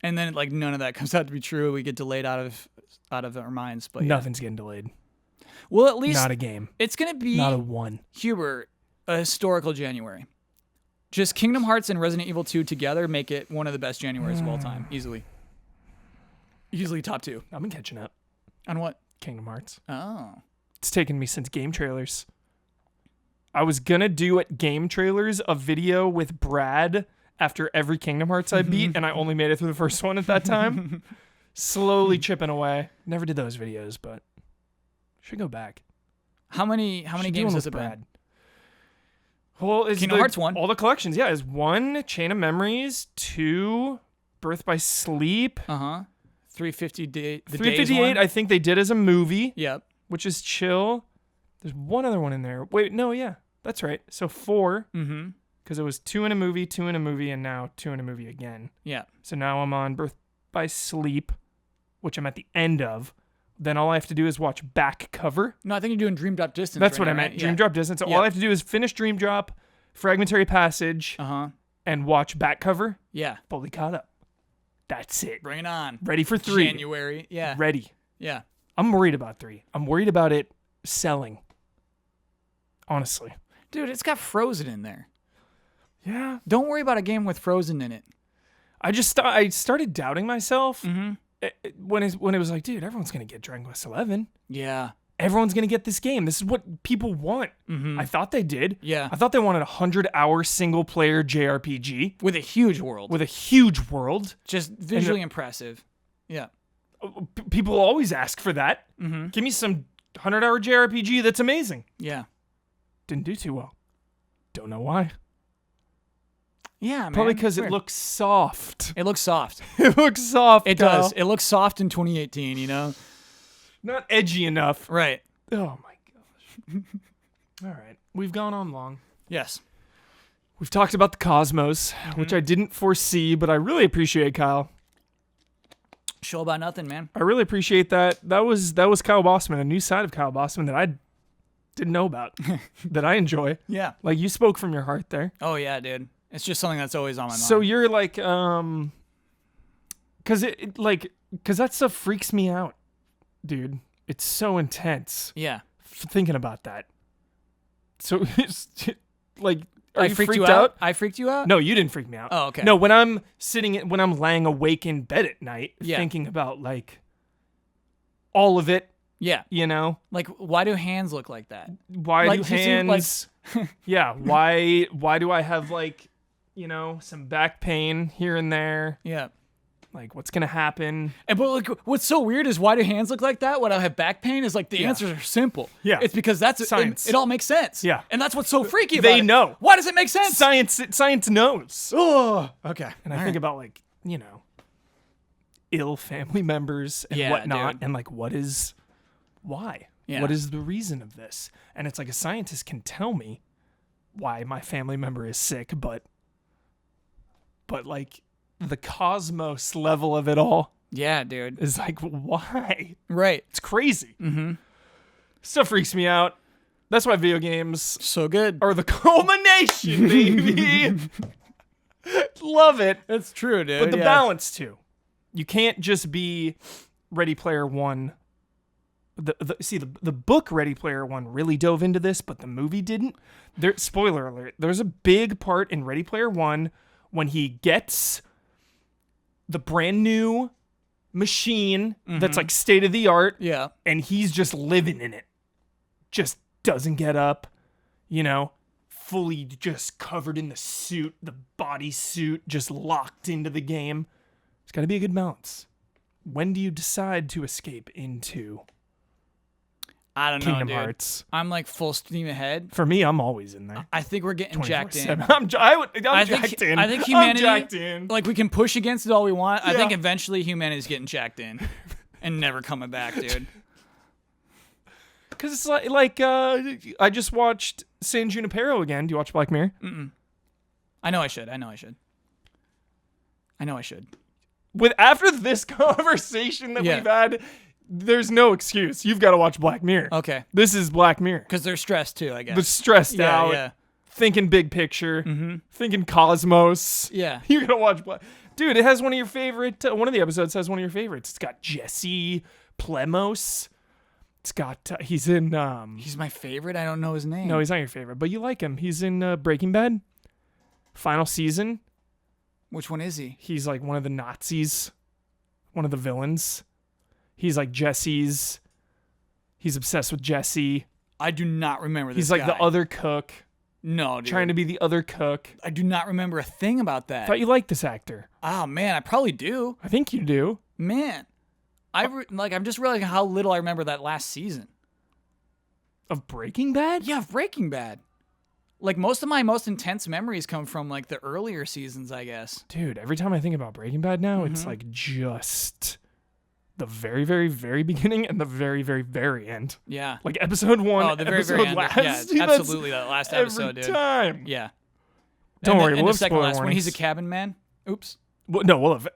Speaker 2: And then like none of that comes out to be true. We get delayed out of our minds, but
Speaker 1: nothing's getting delayed.
Speaker 2: Well, at least
Speaker 1: not a game.
Speaker 2: It's gonna be
Speaker 1: not a one.
Speaker 2: Huber, a historical January. Just Kingdom Hearts and Resident Evil 2 together make it one of the best Januaries of all time, easily. Easily top 2.
Speaker 1: I've been catching up.
Speaker 2: On what?
Speaker 1: Kingdom Hearts.
Speaker 2: Oh.
Speaker 1: It's taken me since game trailers. I was gonna do at game trailers a video with Brad after every Kingdom Hearts I beat, and I only made it through the first one at that time. Slowly chipping away. Never did those videos, but should go back.
Speaker 2: How many games has it been?
Speaker 1: Well, it's
Speaker 2: Kingdom Hearts 1.
Speaker 1: All the collections, yeah. Is 1 Chain of Memories, 2 Birth by Sleep.
Speaker 2: 358.
Speaker 1: 358. I think they did as a movie.
Speaker 2: Yep.
Speaker 1: Which is chill. There's one other one in there. Wait, no, yeah, that's right. So 4. Because it was 2 in a movie, 2 in a movie, and now 2 in a movie again.
Speaker 2: Yeah.
Speaker 1: So now I'm on Birth by Sleep, which I'm at the end of. Then all I have to do is watch back cover.
Speaker 2: No, I think you're doing Dream Drop Distance.
Speaker 1: That's
Speaker 2: right
Speaker 1: what
Speaker 2: now,
Speaker 1: I meant.
Speaker 2: right?
Speaker 1: Dream Drop Distance. So all I have to do is finish Dream Drop, Fragmentary Passage, and watch back cover.
Speaker 2: Yeah.
Speaker 1: Fully caught up. That's it.
Speaker 2: Bring it on.
Speaker 1: Ready for 3.
Speaker 2: January. Yeah.
Speaker 1: Ready.
Speaker 2: Yeah.
Speaker 1: I'm worried about 3. I'm worried about it selling. Honestly.
Speaker 2: Dude, it's got Frozen in there.
Speaker 1: Yeah.
Speaker 2: Don't worry about a game with Frozen in it.
Speaker 1: I started doubting myself when it was like, dude, everyone's going to get Dragon Quest 11.
Speaker 2: Yeah.
Speaker 1: Everyone's going to get this game. This is what people want. I thought they did.
Speaker 2: Yeah.
Speaker 1: I thought they wanted a 100-hour single-player JRPG.
Speaker 2: With a huge world.
Speaker 1: Just
Speaker 2: visually impressive. Yeah.
Speaker 1: People always ask for that. Give me some 100-hour JRPG that's amazing.
Speaker 2: Yeah.
Speaker 1: Didn't do too well. Don't know why.
Speaker 2: Yeah, man.
Speaker 1: Probably because it looks soft.
Speaker 2: It looks soft.
Speaker 1: It looks soft.
Speaker 2: It
Speaker 1: Kyle.
Speaker 2: does. It looks soft in 2018,
Speaker 1: Not edgy enough.
Speaker 2: Right.
Speaker 1: Oh, my gosh. All right. We've gone on long.
Speaker 2: Yes.
Speaker 1: We've talked about the cosmos, which I didn't foresee, but I really appreciate, Kyle.
Speaker 2: Show about nothing, man.
Speaker 1: I really appreciate that. That was Kyle Bosman, a new side of Kyle Bosman that I didn't know about, that I enjoy.
Speaker 2: Yeah.
Speaker 1: Like, you spoke from your heart there.
Speaker 2: Oh, yeah, dude. It's just something that's always on my mind.
Speaker 1: So you're like, cause cause that stuff freaks me out, dude. It's so intense.
Speaker 2: Yeah.
Speaker 1: Thinking about that. So it's like, are you
Speaker 2: freaked
Speaker 1: freaked out?
Speaker 2: I freaked you out?
Speaker 1: No, you didn't freak me out.
Speaker 2: Oh, okay.
Speaker 1: No, when I'm laying awake in bed at night, thinking about like all of it.
Speaker 2: Yeah.
Speaker 1: You know?
Speaker 2: Like, why do hands look like that?
Speaker 1: Why
Speaker 2: like,
Speaker 1: do hands... yeah, why do I have like, you know, some back pain here and there?
Speaker 2: Yeah.
Speaker 1: Like, what's going to happen?
Speaker 2: But like, what's so weird is why do hands look like that when I have back pain is like the answers are simple.
Speaker 1: Yeah.
Speaker 2: It's because that's
Speaker 1: science.
Speaker 2: It all makes sense.
Speaker 1: Yeah.
Speaker 2: And that's what's so freaky about it.
Speaker 1: They know.
Speaker 2: Why does it make sense?
Speaker 1: Science knows.
Speaker 2: Oh, okay.
Speaker 1: And I think about like, you know, ill family members and whatnot.
Speaker 2: Dude.
Speaker 1: And like, why?
Speaker 2: Yeah.
Speaker 1: What is the reason of this? And it's like a scientist can tell me why my family member is sick, but like the cosmos level of it all
Speaker 2: Yeah, dude.
Speaker 1: is like, why?
Speaker 2: Right.
Speaker 1: It's crazy.
Speaker 2: Mm-hmm.
Speaker 1: Stuff freaks me out. That's why video games
Speaker 2: So good.
Speaker 1: are the culmination, baby. Love it.
Speaker 2: That's true, dude.
Speaker 1: But the balance too. You can't just be Ready Player One. The book Ready Player One really dove into this, but the movie didn't. Spoiler alert. There's a big part in Ready Player One when he gets the brand new machine that's like state of the art.
Speaker 2: Yeah.
Speaker 1: And he's just living in it. Just doesn't get up, you know, fully just covered in the suit, the body suit, just locked into the game. It's got to be a good balance. When do you decide to escape into
Speaker 2: I don't know,
Speaker 1: Kingdom
Speaker 2: dude.
Speaker 1: Hearts?
Speaker 2: I'm like full steam ahead.
Speaker 1: For me, I'm always in there.
Speaker 2: I think we're getting jacked in.
Speaker 1: 24/7. I'm jacked in.
Speaker 2: I think humanity,
Speaker 1: I'm jacked in.
Speaker 2: like we can push against it all we want. I
Speaker 1: Yeah.
Speaker 2: think eventually humanity's getting jacked in and never coming back, dude.
Speaker 1: Because it's like I just watched San Junipero again. Do you watch Black Mirror?
Speaker 2: I know I should.
Speaker 1: After this conversation that we've had, there's no excuse. You've got to watch Black Mirror.
Speaker 2: Okay.
Speaker 1: This is Black Mirror.
Speaker 2: Because they're stressed too, I guess.
Speaker 1: They're stressed out,
Speaker 2: Yeah.
Speaker 1: thinking big picture, thinking cosmos.
Speaker 2: Yeah.
Speaker 1: You're going to watch Black... Dude, it has one of your favorite... one of the episodes has one of your favorites. It's got Jesse Plemons. It's got... he's in...
Speaker 2: He's my favorite. I don't know his name.
Speaker 1: No, he's not your favorite, but you like him. He's in Breaking Bad. Final season.
Speaker 2: Which one is he?
Speaker 1: He's like one of the Nazis. One of the villains. He's like Jesse's... He's obsessed with Jesse.
Speaker 2: I do not remember this
Speaker 1: He's like
Speaker 2: guy.
Speaker 1: the other cook.
Speaker 2: No, dude.
Speaker 1: Trying to be the other cook.
Speaker 2: I do not remember a thing about that.
Speaker 1: Thought you liked this actor.
Speaker 2: Oh, man. I probably do.
Speaker 1: I think you do.
Speaker 2: Man. I'm just realizing how little I remember that last season.
Speaker 1: Of Breaking Bad?
Speaker 2: Yeah, of Breaking Bad. Like, most of my most intense memories come from, like, the earlier seasons, I guess.
Speaker 1: Dude, every time I think about Breaking Bad now, it's like just the very, very, very beginning and the very, very, very end.
Speaker 2: Yeah.
Speaker 1: Like episode 1,
Speaker 2: Oh, the very,
Speaker 1: episode
Speaker 2: very end.
Speaker 1: last.
Speaker 2: Yeah,
Speaker 1: Dude,
Speaker 2: absolutely. That last episode,
Speaker 1: every
Speaker 2: dude.
Speaker 1: time.
Speaker 2: Yeah.
Speaker 1: Don't worry,
Speaker 2: and
Speaker 1: we'll
Speaker 2: the
Speaker 1: have
Speaker 2: second
Speaker 1: spoiler
Speaker 2: last, when he's a
Speaker 1: warnings.
Speaker 2: cabin man. Oops.
Speaker 1: Well, no, we'll have...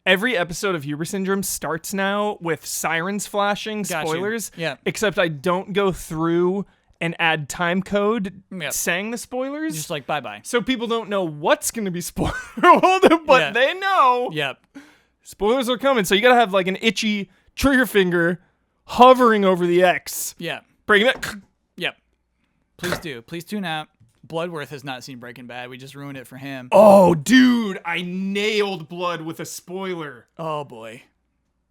Speaker 1: every episode of Huber Syndrome starts now with sirens flashing,
Speaker 2: Got you.
Speaker 1: spoilers.
Speaker 2: Yeah.
Speaker 1: Except I don't go through and add time code
Speaker 2: Yep.
Speaker 1: saying the spoilers.
Speaker 2: Just like, bye-bye.
Speaker 1: So people don't know what's going to be spoiled, but
Speaker 2: Yeah.
Speaker 1: they know.
Speaker 2: Yep.
Speaker 1: Spoilers are coming, so you gotta have like an itchy trigger finger hovering over the X.
Speaker 2: Yeah.
Speaker 1: Breaking that.
Speaker 2: Yep. Please do. Please tune out. Bloodworth has not seen Breaking Bad. We just ruined it for him.
Speaker 1: Oh, dude, I nailed Blood with a spoiler.
Speaker 2: Oh, boy.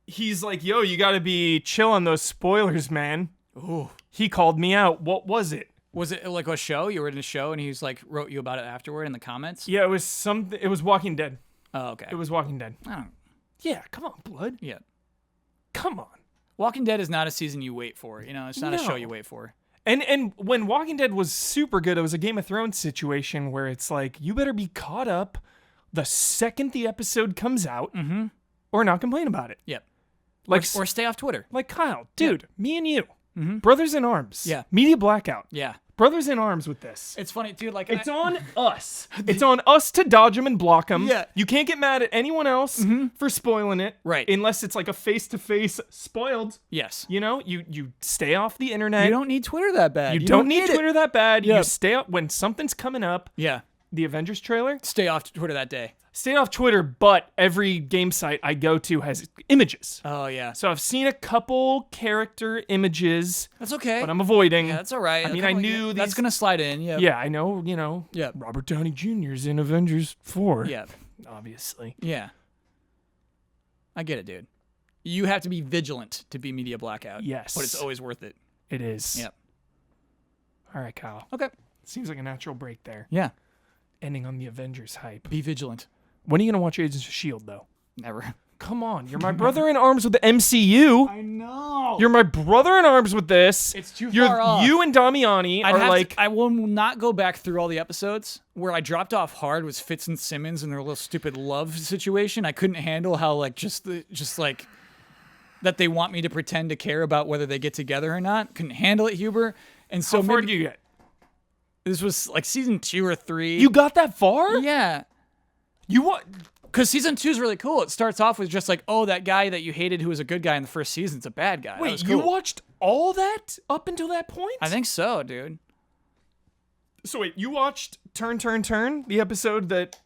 Speaker 1: He's like, yo, you gotta be chill on those spoilers, man.
Speaker 2: Ooh.
Speaker 1: He called me out. What was it?
Speaker 2: Was it like a show? You were in a show and he's like wrote you about it afterward in the comments?
Speaker 1: Yeah, it was something. It was Walking Dead.
Speaker 2: Oh, okay.
Speaker 1: It was Walking Dead.
Speaker 2: I don't.
Speaker 1: Yeah, come on, Blood.
Speaker 2: Yeah.
Speaker 1: Come on.
Speaker 2: Walking Dead is not a season you wait for. You know, it's not a show
Speaker 1: No.
Speaker 2: you wait for.
Speaker 1: And when Walking Dead was super good, it was a Game of Thrones situation where it's like, you better be caught up the second the episode comes out or not complain about it.
Speaker 2: Yep.
Speaker 1: Like,
Speaker 2: Or stay off Twitter.
Speaker 1: like Kyle, dude, me and you, brothers in arms.
Speaker 2: Yeah.
Speaker 1: Media blackout.
Speaker 2: Yeah.
Speaker 1: Brothers in arms with this.
Speaker 2: It's funny, dude. Like,
Speaker 1: It's on us. It's on us to dodge them and block them.
Speaker 2: Yeah.
Speaker 1: You can't get mad at anyone else for spoiling it.
Speaker 2: Right.
Speaker 1: Unless it's like a face-to-face spoiled.
Speaker 2: yes.
Speaker 1: You know, you stay off the internet.
Speaker 2: You don't need Twitter that bad.
Speaker 1: You don't need Twitter that bad. You
Speaker 2: Yep.
Speaker 1: stay up when something's coming up.
Speaker 2: Yeah.
Speaker 1: the Avengers trailer.
Speaker 2: Stay off Twitter that day.
Speaker 1: Stay off Twitter, but every game site I go to has images.
Speaker 2: Oh, yeah.
Speaker 1: So I've seen a couple character images.
Speaker 2: That's okay.
Speaker 1: But I'm avoiding.
Speaker 2: Yeah, that's all right.
Speaker 1: I mean, I knew these.
Speaker 2: That's going to slide in. Yeah.
Speaker 1: Yeah, I know,
Speaker 2: Yeah.
Speaker 1: Robert Downey Jr.'s in Avengers 4.
Speaker 2: Yeah.
Speaker 1: Obviously.
Speaker 2: Yeah. I get it, dude. You have to be vigilant to be media blackout.
Speaker 1: Yes.
Speaker 2: But it's always worth it.
Speaker 1: It is.
Speaker 2: Yep.
Speaker 1: All right, Kyle.
Speaker 2: Okay.
Speaker 1: Seems like a natural break there.
Speaker 2: Yeah.
Speaker 1: Ending on the Avengers hype.
Speaker 2: Be vigilant.
Speaker 1: When are you going to watch Agents of S.H.I.E.L.D., though?
Speaker 2: Never.
Speaker 1: Come on. You're my brother in arms with the MCU.
Speaker 2: I know.
Speaker 1: You're my brother in arms with this.
Speaker 2: It's too far off.
Speaker 1: You and Damiani are like...
Speaker 2: I will not go back through all the episodes. Where I dropped off hard was Fitz and Simmons and their little stupid love situation. I couldn't handle how, like, just like... that they want me to pretend to care about whether they get together or not. Couldn't handle it, Huber. And so
Speaker 1: How far did you get?
Speaker 2: This was like season 2 or 3.
Speaker 1: You got that far?
Speaker 2: Yeah.
Speaker 1: You what?
Speaker 2: Because season 2 is really cool. It starts off with just like, oh, that guy that you hated who was a good guy in the first season's a bad guy.
Speaker 1: Wait,
Speaker 2: That was cool.
Speaker 1: you watched all that up until that point?
Speaker 2: I think so, dude.
Speaker 1: So wait, you watched Turn, the episode that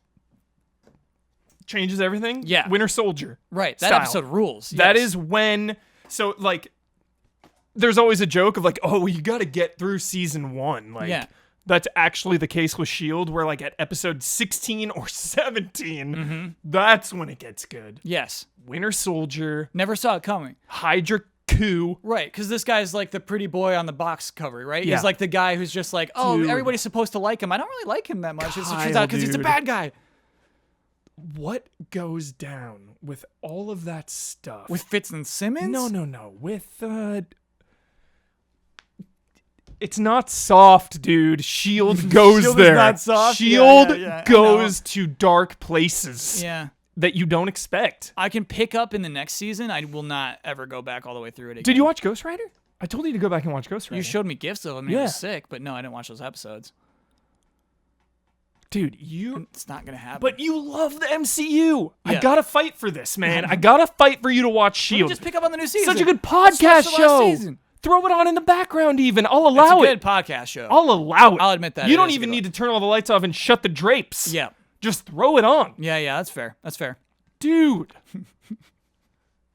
Speaker 1: changes everything?
Speaker 2: Yeah.
Speaker 1: Winter Soldier.
Speaker 2: Right. That
Speaker 1: style.
Speaker 2: episode rules.
Speaker 1: That
Speaker 2: yes.
Speaker 1: is when... So, like, there's always a joke of like, oh, you got to get through season 1. Like,
Speaker 2: Yeah.
Speaker 1: That's actually the case with S.H.I.E.L.D., where like at episode 16 or 17, that's when it gets good.
Speaker 2: Yes.
Speaker 1: Winter Soldier,
Speaker 2: Never saw it coming.
Speaker 1: Hydra coup.
Speaker 2: Right, because this guy's like the pretty boy on the box cover, right?
Speaker 1: Yeah.
Speaker 2: He's like the guy who's just like, oh,
Speaker 1: Dude.
Speaker 2: everybody's supposed to like him. I don't really like him that much. It turns
Speaker 1: Kyle,
Speaker 2: out because he's a
Speaker 1: dude.
Speaker 2: bad guy.
Speaker 1: What goes down with all of that stuff?
Speaker 2: With Fitz and Simmons?
Speaker 1: No. With, it's not soft, dude. S.H.I.E.L.D. goes
Speaker 2: S.H.I.E.L.D.
Speaker 1: there.
Speaker 2: is not soft?
Speaker 1: S.H.I.E.L.D.
Speaker 2: Yeah, I
Speaker 1: goes to dark places
Speaker 2: Yeah.
Speaker 1: that you don't expect.
Speaker 2: I can pick up in the next season. I will not ever go back all the way through it again.
Speaker 1: Did you watch Ghost Rider? I told you to go back and watch Ghost Rider.
Speaker 2: You showed me gifs of him and he
Speaker 1: Yeah.
Speaker 2: was sick, but no, I didn't watch those episodes.
Speaker 1: Dude, you...
Speaker 2: It's not going to happen.
Speaker 1: But you love the MCU. I
Speaker 2: Yeah.
Speaker 1: gotta fight for this, man. I gotta fight for you to watch
Speaker 2: Let me
Speaker 1: S.H.I.E.L.D.
Speaker 2: just pick up on the new season.
Speaker 1: Such a good
Speaker 2: Let's watch
Speaker 1: podcast
Speaker 2: the last
Speaker 1: show.
Speaker 2: season.
Speaker 1: Throw it on in the background even. I'll
Speaker 2: It's
Speaker 1: allow
Speaker 2: a
Speaker 1: it.
Speaker 2: good podcast show.
Speaker 1: I'll allow it.
Speaker 2: I'll admit that.
Speaker 1: You
Speaker 2: it
Speaker 1: don't
Speaker 2: is a
Speaker 1: even
Speaker 2: good
Speaker 1: need to turn all the lights off and shut the drapes.
Speaker 2: Yeah.
Speaker 1: Just throw it on.
Speaker 2: Yeah, that's fair. That's fair.
Speaker 1: Dude.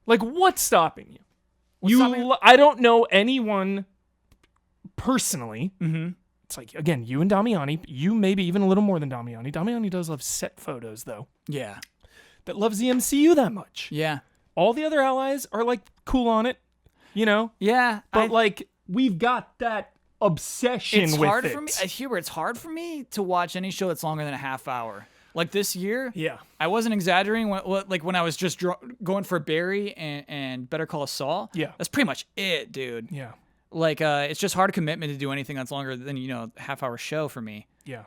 Speaker 1: Like, what's stopping you?
Speaker 2: stopping you?
Speaker 1: I don't know anyone personally.
Speaker 2: Mm-hmm.
Speaker 1: It's like, again, you and Damiani. You maybe even a little more than Damiani. Damiani does love set photos, though.
Speaker 2: Yeah.
Speaker 1: That loves the MCU that much.
Speaker 2: Yeah.
Speaker 1: All the other allies are, like, cool on it. You know?
Speaker 2: Yeah.
Speaker 1: But, like, we've got that obsession
Speaker 2: it's
Speaker 1: with
Speaker 2: hard
Speaker 1: it.
Speaker 2: for me, Hubert, it's hard for me to watch any show that's longer than a half hour. Like this year,
Speaker 1: Yeah.
Speaker 2: I wasn't exaggerating when I was just going for Barry and Better Call Saul.
Speaker 1: Yeah.
Speaker 2: That's pretty much it, dude.
Speaker 1: Yeah.
Speaker 2: Like, it's just hard commitment to do anything that's longer than, a half-hour show for me.
Speaker 1: Yeah.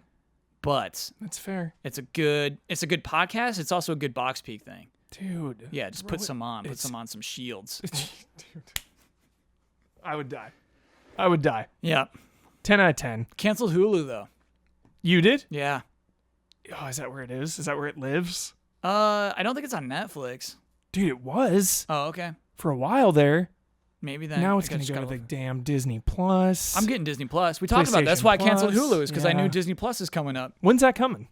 Speaker 2: But
Speaker 1: That's fair.
Speaker 2: it's a good podcast. It's also a good box peak thing.
Speaker 1: Dude.
Speaker 2: Yeah, just put some on. Put some on some shields.
Speaker 1: Dude. I would die.
Speaker 2: Yeah.
Speaker 1: 10 out of 10.
Speaker 2: Canceled Hulu, though.
Speaker 1: You did?
Speaker 2: Yeah.
Speaker 1: Oh, is that where it is? Is that where it lives?
Speaker 2: I don't think it's on Netflix.
Speaker 1: Dude, it was.
Speaker 2: Oh, okay.
Speaker 1: For a while there.
Speaker 2: Maybe then.
Speaker 1: Now it's going to go to the damn Disney Plus.
Speaker 2: I'm getting Disney Plus. We talked about that. That's why I canceled
Speaker 1: PlayStation
Speaker 2: Hulu, is because I knew
Speaker 1: yeah.
Speaker 2: Disney Plus is coming up.
Speaker 1: When's that coming?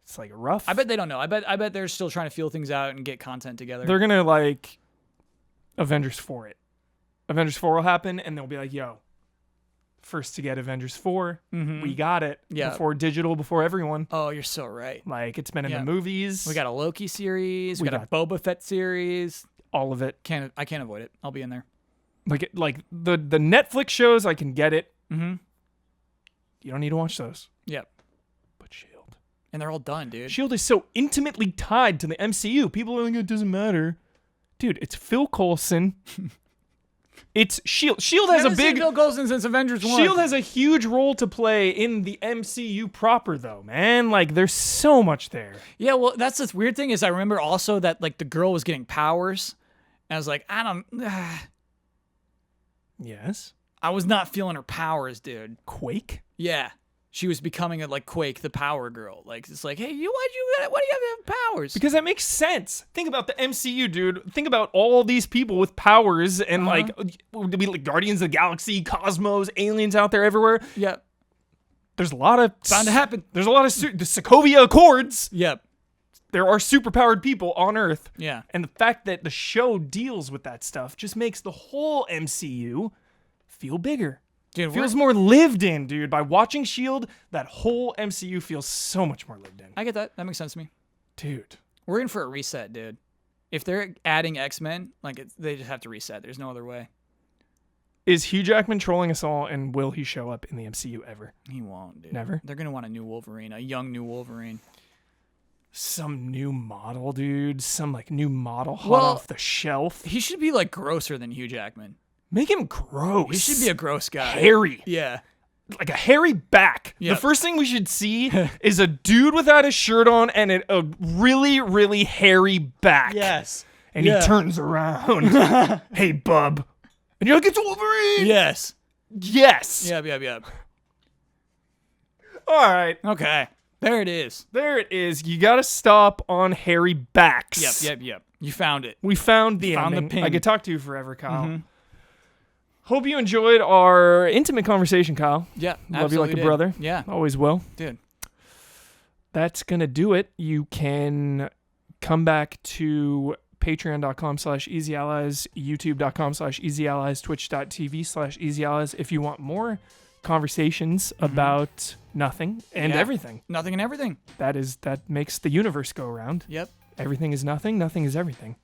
Speaker 1: It's like rough.
Speaker 2: I bet they don't know. I bet they're still trying to feel things out and get content together.
Speaker 1: They're going to like Avengers 4 it. Avengers 4 will happen and they'll be like, yo, first to get Avengers 4. We got it.
Speaker 2: Yeah.
Speaker 1: Before everyone.
Speaker 2: Oh, you're so right.
Speaker 1: Like, it's been in
Speaker 2: Yeah.
Speaker 1: the movies.
Speaker 2: We got a Loki series. We
Speaker 1: We
Speaker 2: got a Boba Fett series.
Speaker 1: all of it.
Speaker 2: I can't avoid it. I'll be in there.
Speaker 1: Like the Netflix shows, I can get it.
Speaker 2: Mm-hmm.
Speaker 1: You don't need to watch those.
Speaker 2: Yep.
Speaker 1: But S.H.I.E.L.D.
Speaker 2: And they're all done, dude.
Speaker 1: S.H.I.E.L.D. is so intimately tied to the MCU. People are like, it doesn't matter. Dude, it's Phil Coulson. It's S.H.I.E.L.D. S.H.I.E.L.D. has a big...
Speaker 2: Bill Coulson since Avengers 1.
Speaker 1: S.H.I.E.L.D. has a huge role to play in the MCU proper, though, man. Like, there's so much there.
Speaker 2: Yeah, well, that's the weird thing is I remember also that, like, the girl was getting powers. And I was like,
Speaker 1: Yes.
Speaker 2: I was not feeling her powers, dude.
Speaker 1: Quake?
Speaker 2: Yeah. She was becoming like Quake, the power girl. Like, it's like, hey, why do you have to have powers?
Speaker 1: Because that makes sense. Think about the MCU, dude. Think about all these people with powers and, like Guardians of the Galaxy, Cosmos, aliens out there everywhere.
Speaker 2: Yeah.
Speaker 1: there's a lot of
Speaker 2: Bound to happen.
Speaker 1: There's a lot of the Sokovia Accords.
Speaker 2: Yep.
Speaker 1: There are superpowered people on Earth.
Speaker 2: Yeah.
Speaker 1: And the fact that the show deals with that stuff just makes the whole MCU feel bigger.
Speaker 2: Dude,
Speaker 1: Feels more lived in, dude. By watching S.H.I.E.L.D., that whole MCU feels so much more lived in.
Speaker 2: I get that. That makes sense to me.
Speaker 1: Dude.
Speaker 2: We're in for a reset, dude. If they're adding X-Men, they just have to reset. There's no other way.
Speaker 1: Is Hugh Jackman trolling us all, and will he show up in the MCU ever?
Speaker 2: He won't, dude.
Speaker 1: Never?
Speaker 2: They're going to want a new Wolverine, a young new Wolverine.
Speaker 1: Some new model, dude. Some, new model hot
Speaker 2: Well,
Speaker 1: off the shelf.
Speaker 2: He should be, grosser than Hugh Jackman.
Speaker 1: Make him gross.
Speaker 2: He should be a gross guy.
Speaker 1: hairy.
Speaker 2: Yeah.
Speaker 1: Like a hairy back.
Speaker 2: Yep.
Speaker 1: The first thing we should see is a dude without his shirt on and a really, really hairy back.
Speaker 2: Yes.
Speaker 1: And he turns around. Hey, bub. And you're like, it's Wolverine.
Speaker 2: Yes.
Speaker 1: Yes.
Speaker 2: Yep.
Speaker 1: All right.
Speaker 2: Okay. There it is.
Speaker 1: There it is. You got to stop on hairy backs.
Speaker 2: Yep. You found it.
Speaker 1: We found the
Speaker 2: Found the
Speaker 1: ending.
Speaker 2: pin.
Speaker 1: I could talk to you forever, Kyle. Hope you enjoyed our intimate conversation, Kyle.
Speaker 2: Yeah,
Speaker 1: Love you like a
Speaker 2: did.
Speaker 1: brother.
Speaker 2: Yeah.
Speaker 1: Always will.
Speaker 2: Dude.
Speaker 1: That's going to do it. You can come back to patreon.com/easyallies, youtube.com/easyallies, twitch.tv/easyallies if you want more conversations about nothing and everything.
Speaker 2: Nothing and everything.
Speaker 1: That makes the universe go around.
Speaker 2: Yep.
Speaker 1: Everything is nothing. Nothing is everything.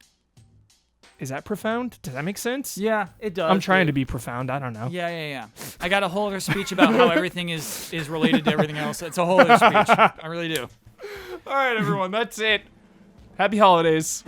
Speaker 1: Is that profound? Does that make sense?
Speaker 2: Yeah, it does.
Speaker 1: I'm trying to be profound. I don't know.
Speaker 2: Yeah. I got a whole other speech about how everything is related to everything else. It's a whole other speech. I really do.
Speaker 1: All right, everyone. That's it. Happy holidays.